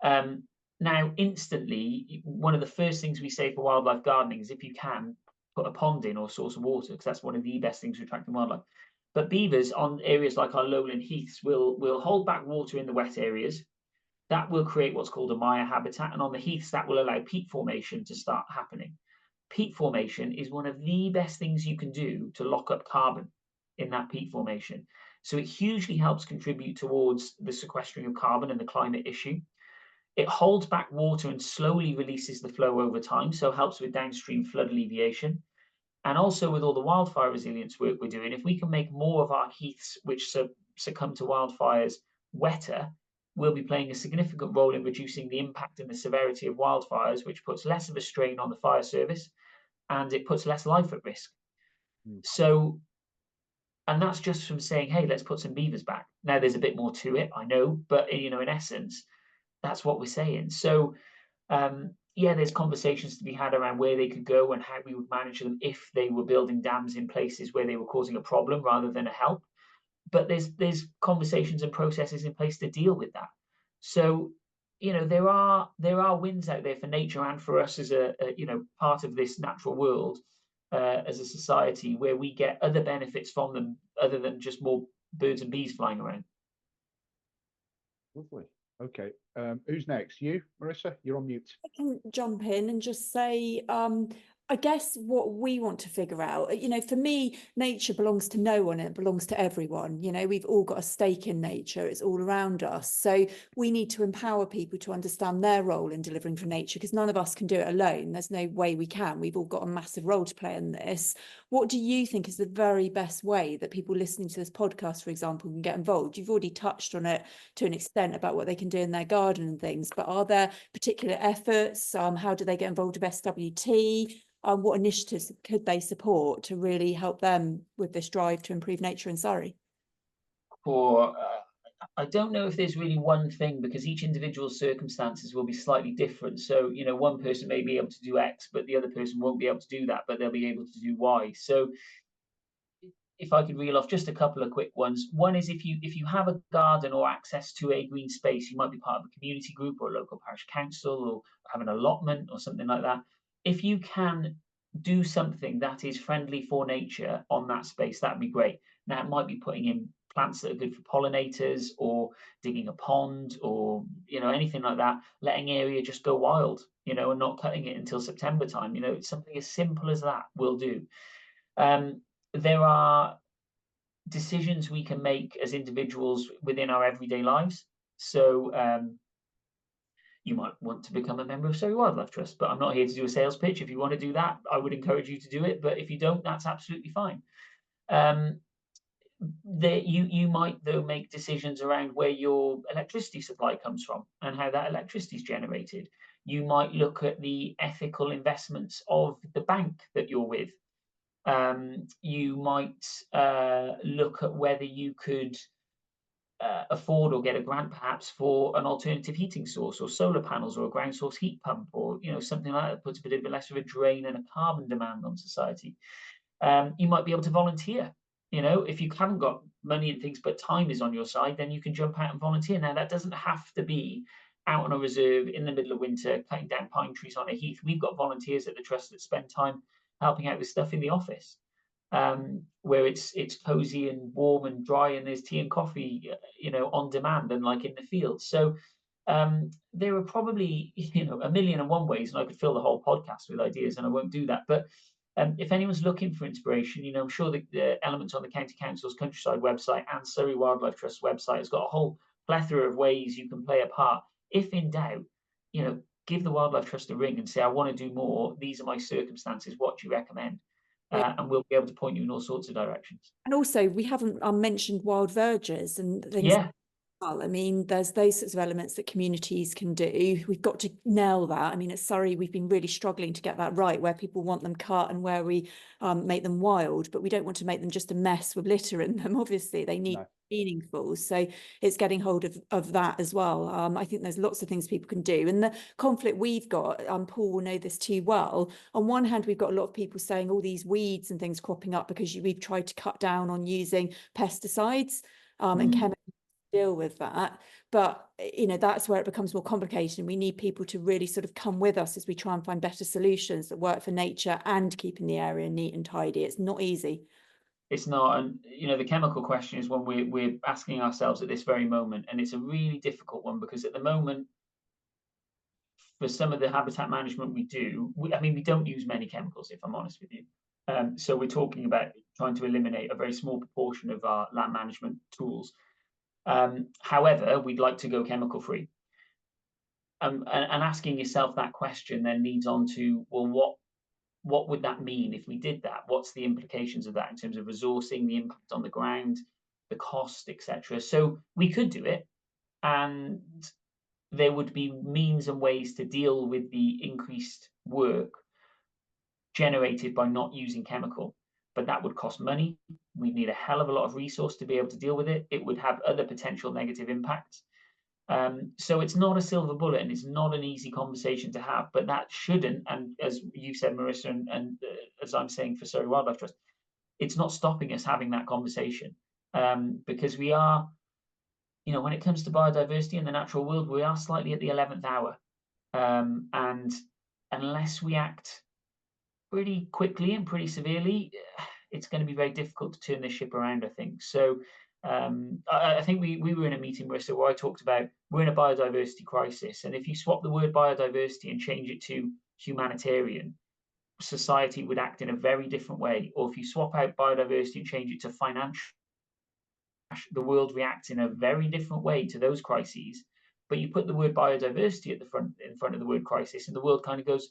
Now, instantly, one of the first things we say for wildlife gardening is, if you can, put a pond in or source of water, because that's one of the best things for attracting wildlife. But beavers on areas like our lowland heaths will hold back water in the wet areas. That will create what's called a mire habitat, and on the heaths that will allow peat formation to start happening. Peat formation is one of the best things you can do to lock up carbon in that peat formation. So it hugely helps contribute towards the sequestering of carbon and the climate issue. It holds back water and slowly releases the flow over time, so helps with downstream flood alleviation. And also with all the wildfire resilience work we're doing, if we can make more of our heaths which succumb to wildfires wetter, we'll be playing a significant role in reducing the impact and the severity of wildfires, which puts less of a strain on the fire service and it puts less life at risk. So, and that's just from saying, hey, let's put some beavers back. Now there's a bit more to it, I know, but in essence, that's what we're saying. So yeah, there's conversations to be had around where they could go and how we would manage them if they were building dams in places where they were causing a problem rather than a help. But there's conversations and processes in place to deal with that. So there are wins out there for nature and for us as a part of this natural world as a society, where we get other benefits from them other than just more birds and bees flying around. Lovely. Okay. Who's next? You, Marisa? You're on mute. I can jump in and just say, I guess what we want to figure out, for me, nature belongs to no one, it belongs to everyone. We've all got a stake in nature, it's all around us. So we need to empower people to understand their role in delivering for nature, because none of us can do it alone. There's no way we can. We've all got a massive role to play in this. What do you think is the very best way that people listening to this podcast, for example, can get involved? You've already touched on it to an extent about what they can do in their garden and things, but are there particular efforts? How do they get involved with SWT? What initiatives could they support to really help them with this drive to improve nature in Surrey? I don't know if there's really one thing, because each individual's circumstances will be slightly different. So, one person may be able to do X, but the other person won't be able to do that, but they'll be able to do Y. So if I could reel off just a couple of quick ones. One is if you have a garden or access to a green space, you might be part of a community group or a local parish council or have an allotment or something like that. If you can do something that is friendly for nature on that space, that'd be great. Now, it might be putting in plants that are good for pollinators, or digging a pond, or anything like that, letting area just go wild, and not cutting it until September time. Something as simple as that will do. There are decisions we can make as individuals within our everyday lives. So you might want to become a member of Surrey Wildlife Trust, but I'm not here to do a sales pitch. If you want to do that, I would encourage you to do it. But if you don't, that's absolutely fine. You might, though, make decisions around where your electricity supply comes from and how that electricity is generated. You might look at the ethical investments of the bank that you're with. You might look at whether you could afford or get a grant perhaps for an alternative heating source, or solar panels, or a ground source heat pump, or something like that puts a bit less of a drain and a carbon demand on society. You might be able to volunteer. If you haven't got money and things, but time is on your side, then you can jump out and volunteer. Now, that doesn't have to be out on a reserve in the middle of winter cutting down pine trees on a heath. We've got volunteers at the trust that spend time helping out with stuff in the office, where it's cozy and warm and dry, and there's tea and coffee, on demand, and like in the field. So there are probably a million and one ways, and I could fill the whole podcast with ideas, and I won't do that. But if anyone's looking for inspiration, I'm sure the elements on the County Council's Countryside website and Surrey Wildlife Trust website has got a whole plethora of ways you can play a part. If in doubt, give the Wildlife Trust a ring and say, I want to do more. These are my circumstances. What do you recommend? And we'll be able to point you in all sorts of directions. And also, we haven't mentioned wild verges and things. Yeah. I mean, there's those sorts of elements that communities can do. We've got to nail that. I mean, at Surrey, we've been really struggling to get that right, where people want them cut and where we make them wild, but we don't want to make them just a mess with litter in them. Obviously, they need meaningful. So it's getting hold of that as well. I think there's lots of things people can do. And the conflict we've got, Paul will know this too well. On one hand, we've got a lot of people saying all these weeds and things cropping up because we've tried to cut down on using pesticides and chemicals. Deal with that, but that's where it becomes more complicated. We need people to really sort of come with us as we try and find better solutions that work for nature and keeping the area neat and tidy. It's not easy. It's not. And you know, the chemical question is one we're asking ourselves at this very moment, and it's a really difficult one, because at the moment, for some of the habitat management we do, I mean, we don't use many chemicals, if I'm honest with you. So we're talking about trying to eliminate a very small proportion of our land management tools. However, we'd like to go chemical free. And asking yourself that question then leads on to, well, what would that mean if we did that? What's the implications of that in terms of resourcing, the impact on the ground, the cost, etc.? So we could do it, and there would be means and ways to deal with the increased work generated by not using chemical, but that would cost money. We'd need a hell of a lot of resource to be able to deal with it. It would have other potential negative impacts. So it's not a silver bullet, and it's not an easy conversation to have, but that shouldn't, and as you said, Marisa, and as I'm saying for Surrey Wildlife Trust, it's not stopping us having that conversation, because we are, you know, when it comes to biodiversity in the natural world, we are slightly at the 11th hour, and unless we act pretty quickly and pretty severely, it's going to be very difficult to turn this ship around, I think. So I think we were in a meeting, Marisa, where I talked about we're in a biodiversity crisis, and if you swap the word biodiversity and change it to humanitarian, society would act in a very different way. Or if you swap out biodiversity and change it to financial, the world reacts in a very different way to those crises. But you put the word biodiversity at the front, in front of the word crisis, and the world kind of goes,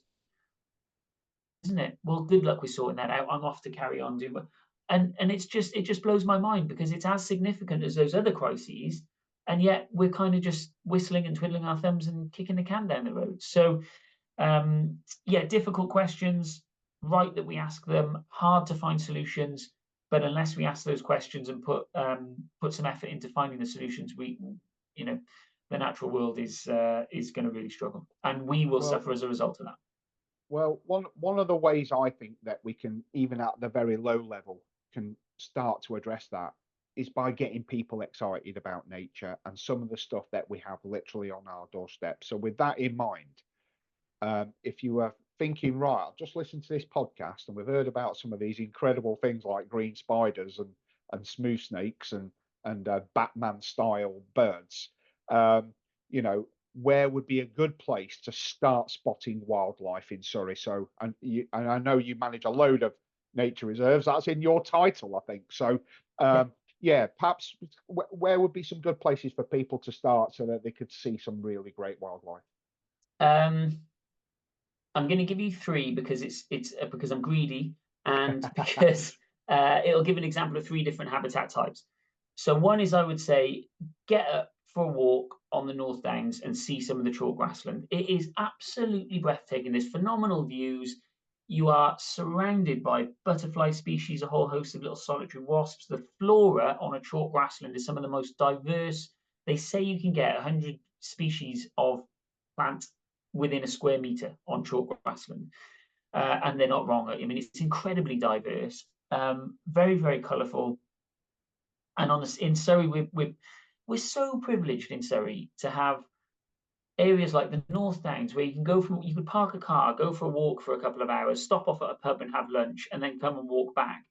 isn't it? Well, good luck with sorting that out. I'm off to carry on doing. And it just blows my mind, because it's as significant as those other crises, and yet we're kind of just whistling and twiddling our thumbs and kicking the can down the road. So yeah, difficult questions, right that we ask them, hard to find solutions, but unless we ask those questions and put some effort into finding the solutions, you know, the natural world is going to really struggle, and we will suffer as a result of that. Well, one of the ways I think that we can, even at the very low level, can start to address that is by getting people excited about nature and some of the stuff that we have literally on our doorstep. So with that in mind, if you are thinking, right, I've just listened to this podcast and we've heard about some of these incredible things like green spiders and smooth snakes and Batman style birds, you know, where would be a good place to start spotting wildlife in Surrey? So, and I know you manage a load of nature reserves. That's in your title, I think. So, yeah, perhaps where would be some good places for people to start so that they could see some really great wildlife? I'm going to give you three, because it's because I'm greedy, and because it'll give an example of three different habitat types. So one is, I would say, get up for a walk on the North Downs and see some of the chalk grassland. It is absolutely breathtaking. There's phenomenal views. You are surrounded by butterfly species, a whole host of little solitary wasps. The flora on a chalk grassland is some of the most diverse. They say you can get 100 species of plant within a square meter on chalk grassland, and they're not wrong. I mean, it's incredibly diverse, very, very colourful. And in Surrey, we're so privileged in Surrey to have areas like the North Downs, where you could park a car, go for a walk for a couple of hours, stop off at a pub and have lunch, and then come and walk back,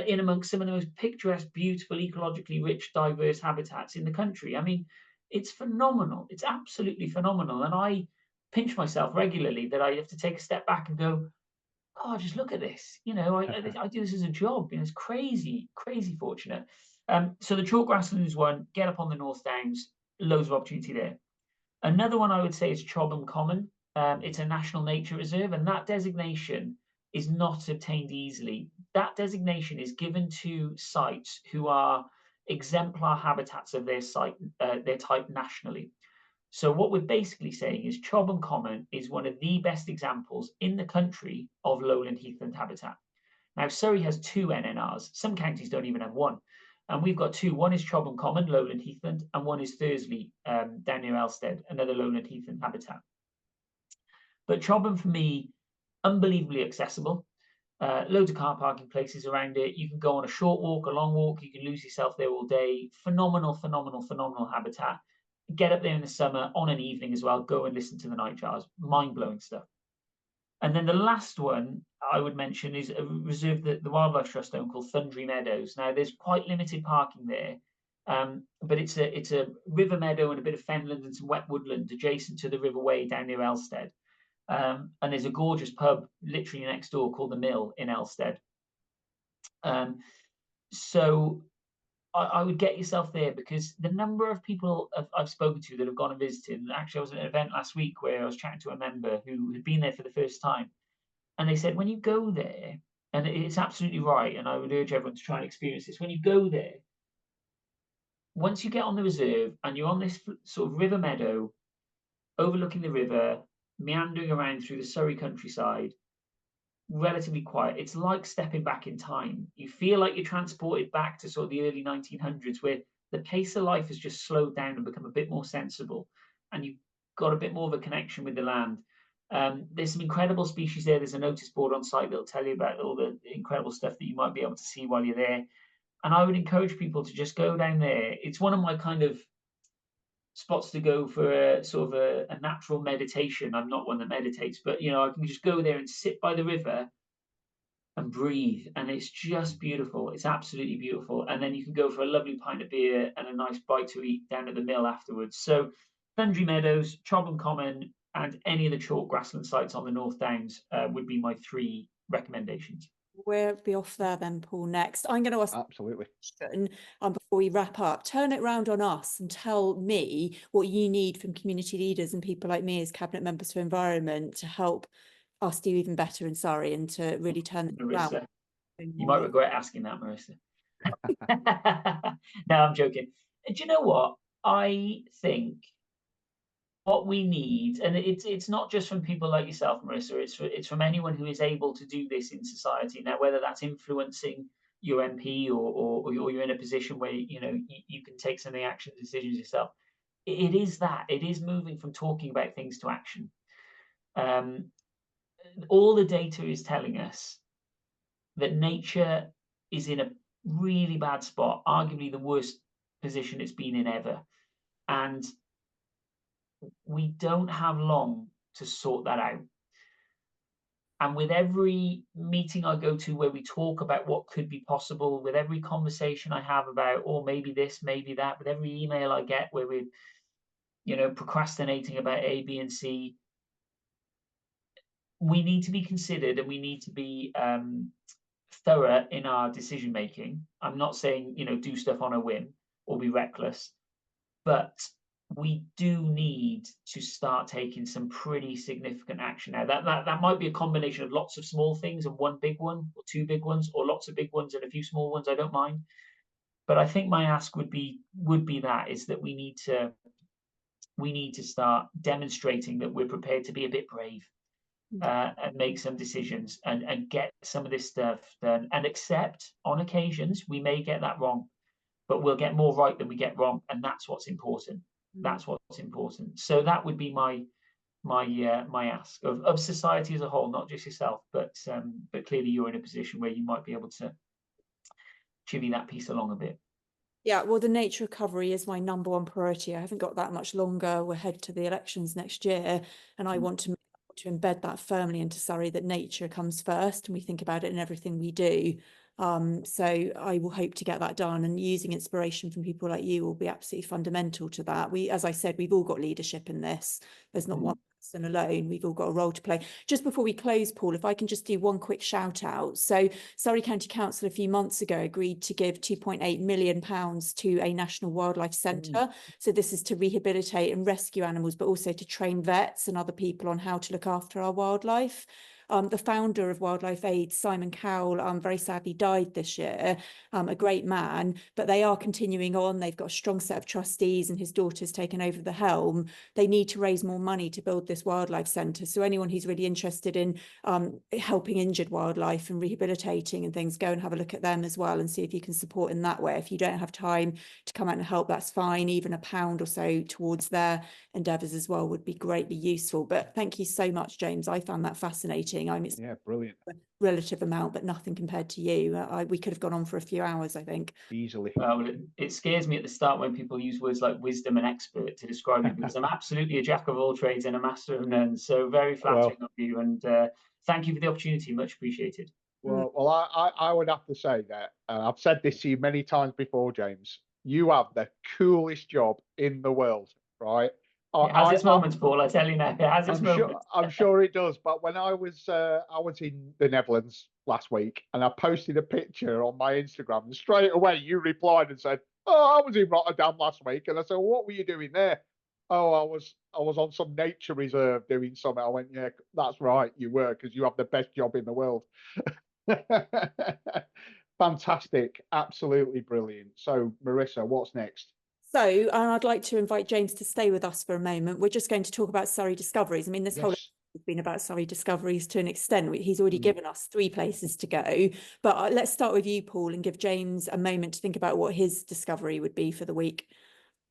in amongst some of the most picturesque, beautiful, ecologically rich, diverse habitats in the country. I mean, it's phenomenal. It's absolutely phenomenal. And I pinch myself regularly that I have to take a step back and go, oh, just look at this. You know, I do this as a job. You know, it's crazy, crazy fortunate. So the chalk grassland is one. Get up on the North Downs, loads of opportunity there. Another one I would say is Chobham Common. It's a national nature reserve, and that designation is not obtained easily. That designation is given to sites who are exemplar habitats of their type nationally. So what we're basically saying is Chobham Common is one of the best examples in the country of lowland heathland habitat. Now, Surrey has 2 NNRs. Some counties don't even have one. And we've got 2. One is Chobham Common, lowland heathland, and one is Thursley, down near Elstead, another lowland heathland habitat. But Chobham, for me, unbelievably accessible. Loads of car parking places around it. You can go on a short walk, a long walk. You can lose yourself there all day. Phenomenal, phenomenal, phenomenal habitat. Get up there in the summer on an evening as well. Go and listen to the nightjars. Mind-blowing stuff. And then the last one I would mention is a reserve that the Wildlife Trust own called Thundry Meadows. Now, there's quite limited parking there, but it's a river meadow and a bit of fenland and some wet woodland adjacent to the River Way down near Elstead. And there's a gorgeous pub literally next door called the Mill in Elstead. So I would get yourself there, because the number of people I've spoken to that have gone and visited, and actually I was at an event last week where I was chatting to a member who had been there for the first time, and they said when you go there, and it's absolutely right, and I would urge everyone to try and experience this, when you go there, once you get on the reserve and you're on this sort of river meadow overlooking the river, meandering around through the Surrey countryside, relatively quiet. It's like stepping back in time. You feel like you're transported back to sort of the early 1900s, where the pace of life has just slowed down and become a bit more sensible, and you've got a bit more of a connection with the land. There's some incredible species there. There's a notice board on site that'll tell you about all the incredible stuff that you might be able to see while you're there. And I would encourage people to just go down there. It's one of my kind of spots to go for a sort of a natural meditation. I'm not one that meditates, but I can just go there and sit by the river and breathe, and it's just beautiful. It's absolutely beautiful. And then you can go for a lovely pint of beer and a nice bite to eat down at the Mill afterwards. So Thundry Meadows, Chobham Common, and any of the chalk grassland sites on the North Downs would be my 3 recommendations. We'll be off there then, Paul, next. I'm going to ask Absolutely. a question before we wrap up. Turn it round on us and tell me what you need from community leaders and people like me as Cabinet Members for Environment to help us do even better in Surrey and to really turn it around. Marisa, you might regret asking that, Marisa. No, I'm joking. Do you know what? I think what we need, and it's not just from people like yourself, Marisa, it's from anyone who is able to do this in society. Now, whether that's influencing your MP or you're in a position where you can take some of the action decisions yourself. It is moving from talking about things to action. All the data is telling us that nature is in a really bad spot, arguably the worst position it's been in ever. And we don't have long to sort that out. And with every meeting I go to where we talk about what could be possible, with every conversation I have about, maybe this, maybe that, with every email I get where we're, procrastinating about A, B, and C, we need to be considered, and we need to be thorough in our decision making. I'm not saying do stuff on a whim or be reckless, but we do need to start taking some pretty significant action now. That might be a combination of lots of small things and one big one, or 2 big ones, or lots of big ones and a few small ones. I don't mind, but I think my ask would be that we need to start demonstrating that we're prepared to be a bit brave. And make some decisions and get some of this stuff done, and accept on occasions we may get that wrong, but we'll get more right than we get wrong, and that's what's important. That's what's important. So that would be my ask of society as a whole, not just yourself, but clearly you're in a position where you might be able to chivvy that piece along a bit. Yeah, well, the nature recovery is my #1 priority. I haven't got that much longer. We're headed to the elections next year, and I want to embed that firmly into Surrey, that nature comes first and we think about it in everything we do. So I will hope to get that done, and using inspiration from people like you will be absolutely fundamental to that. As I said, we've all got leadership in this. There's not one person alone. We've all got a role to play. Just before we close, Paul, if I can just do one quick shout out. So Surrey County Council a few months ago agreed to give £2.8 million to a national wildlife centre. So this is to rehabilitate and rescue animals, but also to train vets and other people on how to look after our wildlife. The founder of Wildlife Aid, Simon Cowell, very sadly died this year, a great man, but they are continuing on. They've got a strong set of trustees and his daughter's taken over the helm. They need to raise more money to build this wildlife centre. So anyone who's really interested in helping injured wildlife and rehabilitating and things, go and have a look at them as well and see if you can support in that way. If you don't have time to come out and help, that's fine. Even £1 or so towards their endeavours as well would be greatly useful. But thank you so much, James. I found that fascinating. fascinating. I mean, it's Yeah, brilliant. a relative amount, but nothing compared to you. We could have gone on for a few hours, I think. Easily. Well, it scares me at the start when people use words like wisdom and expert to describe me, because I'm absolutely a jack of all trades and a master of none. So very flattering of you, and thank you for the opportunity. Much appreciated. Well, I would have to say that I've said this to you many times before, James. You have the coolest job in the world, right? It has its moments, Paul. I tell you now, it has its moments. I'm sure it does. But when I was in the Netherlands last week, and I posted a picture on my Instagram, and straight away you replied and said, "Oh, I was in Rotterdam last week," and I said, well, "What were you doing there?" "Oh, I was on some nature reserve doing something." I went, "Yeah, that's right, you were, because you have the best job in the world." Fantastic, absolutely brilliant. So, Marisa, what's next? So I'd like to invite James to stay with us for a moment. We're just going to talk about Surrey Discoveries. I mean, this whole Yes. has been about Surrey Discoveries to an extent. He's already given us 3 places to go. But let's start with you, Paul, and give James a moment to think about what his discovery would be for the week.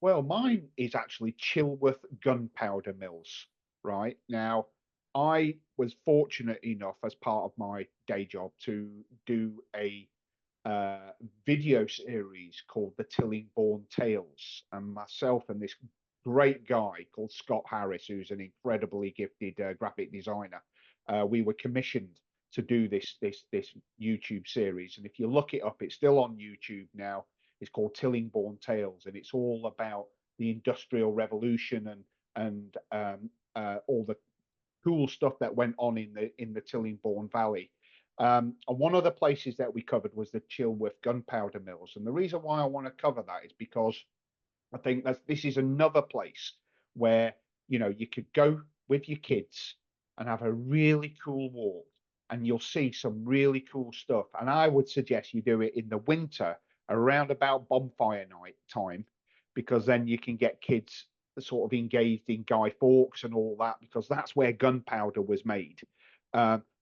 Well, mine is actually Chilworth gunpowder mills. Right now, I was fortunate enough, as part of my day job, to do a video series called The Tillingbourne Tales, and myself and this great guy called Scott Harris, who's an incredibly gifted graphic designer, we were commissioned to do this YouTube series. And if you look it up, it's still on YouTube now. It's called Tillingbourne Tales, and it's all about the Industrial Revolution and all the cool stuff that went on in the Tillingbourne Valley. And one of the places that we covered was the Chilworth gunpowder mills. And the reason why I want to cover that is because I think this is another place where, you know, you could go with your kids and have a really cool walk, and you'll see some really cool stuff. And I would suggest you do it in the winter around about bonfire night time, because then you can get kids sort of engaged in Guy Fawkes and all that, because that's where gunpowder was made.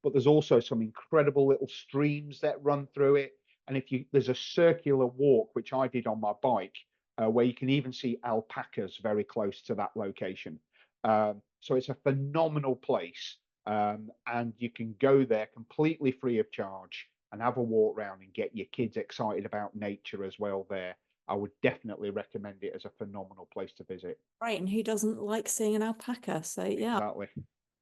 But there's also some incredible little streams that run through it. And there's a circular walk, which I did on my bike, where you can even see alpacas very close to that location. So it's a phenomenal place. And you can go there completely free of charge and have a walk around and get your kids excited about nature as well there. I would definitely recommend it as a phenomenal place to visit. Right, and who doesn't like seeing an alpaca? So yeah. Exactly.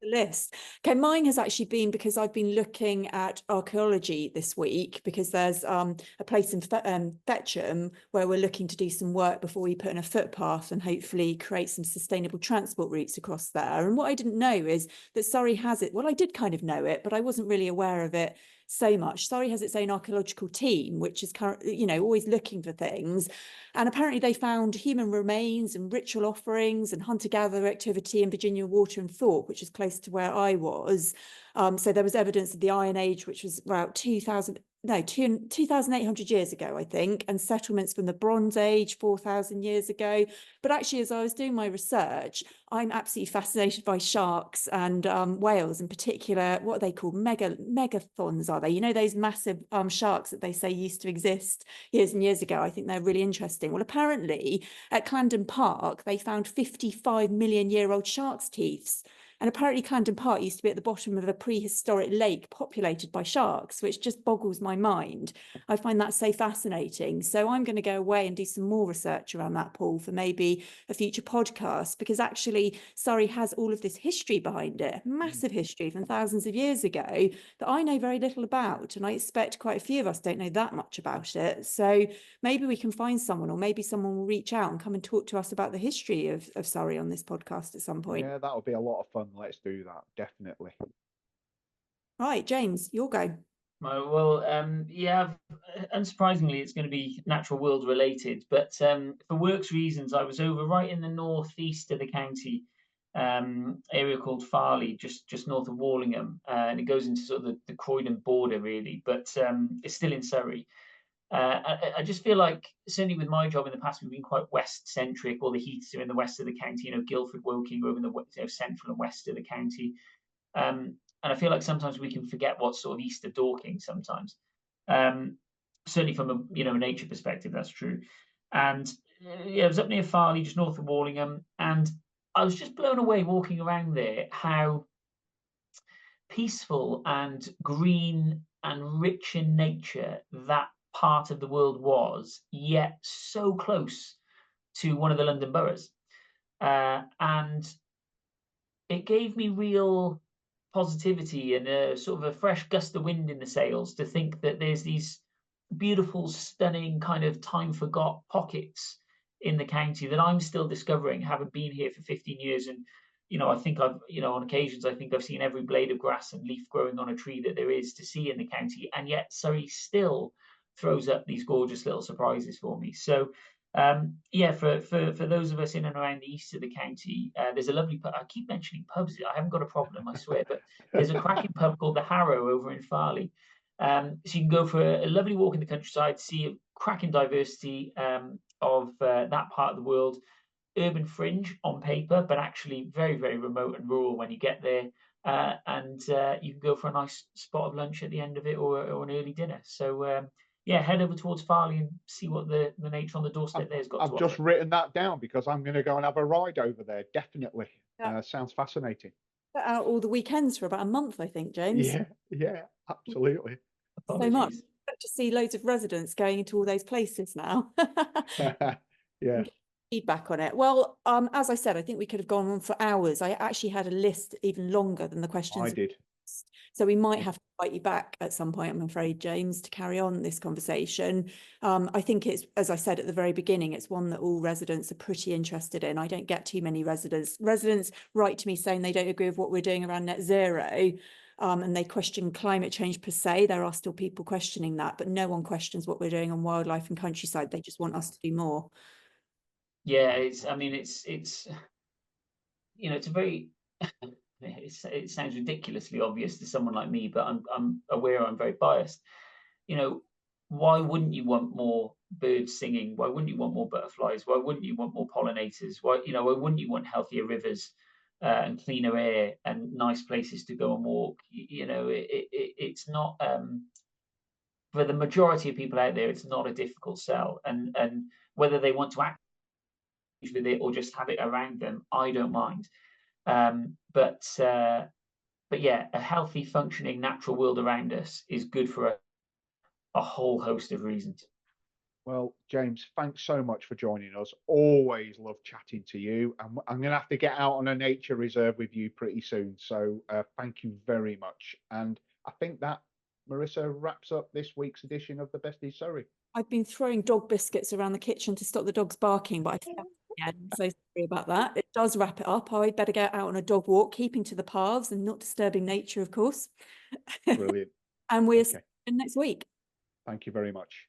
The list. Okay, mine has actually been because I've been looking at archaeology this week, because there's a place in Fetcham where we're looking to do some work before we put in a footpath and hopefully create some sustainable transport routes across there. And what I didn't know is that Surrey has it. Well, I did kind of know it, but I wasn't really aware of it so much. Surrey has its own archaeological team, which is currently, you know, always looking for things. And apparently they found human remains and ritual offerings and hunter-gatherer activity in Virginia Water and Thorpe, which is close to where I was. So there was evidence of the Iron Age, which was about 2,800 years ago, I think, and settlements from the Bronze Age, 4,000 years ago. But actually, as I was doing my research, I'm absolutely fascinated by sharks and whales in particular. What are they called? Megathons, are they? You know, those massive sharks that they say used to exist years and years ago. I think they're really interesting. Well, apparently at Clarendon Park, they found 55-million-year-old shark's teeth. And apparently Clarendon Park used to be at the bottom of a prehistoric lake populated by sharks, which just boggles my mind. I find that so fascinating. So I'm going to go away and do some more research around that, Paul, for maybe a future podcast, because actually Surrey has all of this history behind it, massive history from thousands of years ago that I know very little about. And I expect quite a few of us don't know that much about it. So maybe we can find someone, or maybe someone will reach out and come and talk to us about the history of Surrey on this podcast at some point. Yeah, that would be a lot of fun. Let's do that, definitely. Right, James, your go. Well, yeah, unsurprisingly, it's going to be natural world related, but for works reasons, I was over right in the northeast of the county, area called Farley, just north of Wallingham, and it goes into sort of the Croydon border, really, but it's still in Surrey. I just feel like, certainly with my job in the past, we've been quite west centric. All the Heaths are in the west of the county, you know, Guildford, Woking are in the central and west of the county. And I feel like sometimes we can forget what's sort of east of Dorking sometimes. Certainly from a nature perspective, that's true. And yeah, I was up near Farley, just north of Wallingham, and I was just blown away walking around there how peaceful and green and rich in nature that part of the world was, yet so close to one of the London boroughs. And it gave me real positivity and a sort of a fresh gust of wind in the sails to think that there's these beautiful, stunning kind of time forgot pockets in the county that I'm still discovering, having been here for 15 years. And, I think on occasions, I think I've seen every blade of grass and leaf growing on a tree that there is to see in the county. And yet Surrey still throws up these gorgeous little surprises for me. So, for those of us in and around the east of the county, there's a lovely pub. I keep mentioning pubs. I haven't got a problem, I swear, but there's a cracking pub called the Harrow over in Farley. So you can go for a lovely walk in the countryside, see a cracking diversity of that part of the world. Urban fringe on paper, but actually very, very remote and rural when you get there. And you can go for a nice spot of lunch at the end of it, or an early dinner. So head over towards Farley and see what the nature on the doorstep there's got. I've just written that down because I'm going to go and have a ride over there. Definitely, sounds fascinating. Out all the weekends for about a month, I think, James. Yeah, absolutely. So much to see loads of residents going into all those places now. Yeah. Feedback on it. Well, as I said, I think we could have gone on for hours. I actually had a list even longer than the questions. I did. So we might have to invite you back at some point, I'm afraid, James, to carry on this conversation. I think it's, as I said at the very beginning, it's one that all residents are pretty interested in. I don't get too many residents write to me saying they don't agree with what we're doing around net zero. And they question climate change per se. There are still people questioning that, but no one questions what we're doing on wildlife and countryside. They just want us to do more. Yeah, it's a very, it sounds ridiculously obvious to someone like me, but I'm aware I'm very biased. Why wouldn't you want more birds singing? Why wouldn't you want more butterflies? Why wouldn't you want more pollinators? Why wouldn't you want healthier rivers and cleaner air and nice places to go and walk? It's not, for the majority of people out there, it's not a difficult sell. And whether they want to act with it or just have it around them, I don't mind. But yeah, a healthy, functioning natural world around us is good for a whole host of reasons. Well, James, thanks so much for joining us. Always love chatting to you. And I'm going to have to get out on a nature reserve with you pretty soon. So thank you very much. And I think that, Marisa, wraps up this week's edition of The Besties Surrey. I've been throwing dog biscuits around the kitchen to stop the dogs barking, but I think I'm so sorry about that. It does wrap it up. I'd better get out on a dog walk, keeping to the paths and not disturbing nature, of course. Brilliant. And we'll see you next week. Thank you very much.